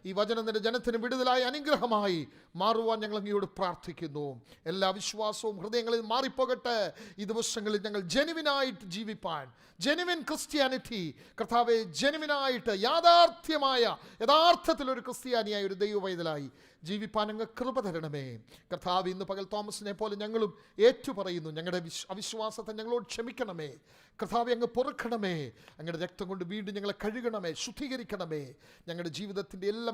ഈ വചനം നിന്റെ ജനത്തിന് വിടുതലായി അനുഗ്രഹമായി മാറുവാൻ ഞങ്ങൾ അങ്ങയോട് പ്രാർത്ഥിക്കുന്നു. എല്ലാ വിശ്വാസവും ഹൃദയങ്ങളിൽ മാറിപ്പോകട്ടെ. ഈ ദിവസങ്ങളിൽ ഞങ്ങൾ ജെനുവിനായിട്ട് ജീവിപ്പാൻ, ജെനുവിൻ ക്രിസ്ത്യാനിറ്റി കർത്താവെ, ജെനുവിനായിട്ട് യാഥാർത്ഥ്യമായ യഥാർത്ഥത്തിലൊരു ക്രിസ്ത്യാനിയായ ഒരു ദൈവവൈതലായി ജീവിപ്പാൻ അങ്ങ് കൃപ തരണമേ. കർത്താവ്, ഇന്ന് പകൽ തോമസിനെ പോലെ ഞങ്ങളും ഏറ്റുപറയുന്നു. ഞങ്ങളുടെ അവിശ്വാസത്തെ ഞങ്ങളോട് ക്ഷമിക്കണമേ. കർത്താവെ, അങ്ങ് പൊറുക്കണമേ. അങ്ങയുടെ രക്തം കൊണ്ട് വീണ്ടും ഞങ്ങളെ കഴുകണമേ, ശുദ്ധീകരിക്കണമേ. ഞങ്ങളുടെ ജീവിതത്തിൻ്റെ എല്ലാ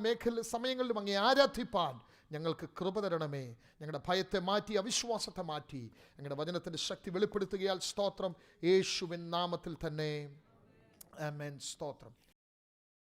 സമയങ്ങളിലും അങ്ങേ ആരാധിപ്പാൻ ഞങ്ങൾക്ക് കൃപ തരണമേ. ഞങ്ങളുടെ ഭയത്തെ മാറ്റി, അവിശ്വാസത്തെ മാറ്റി ഞങ്ങളുടെ വചനത്തിൻ്റെ ശക്തി വെളിപ്പെടുത്തുകയാൽ സ്തോത്രം. യേശുവിൻ നാമത്തിൽ തന്നെ ആമേൻ. സ്തോത്രം.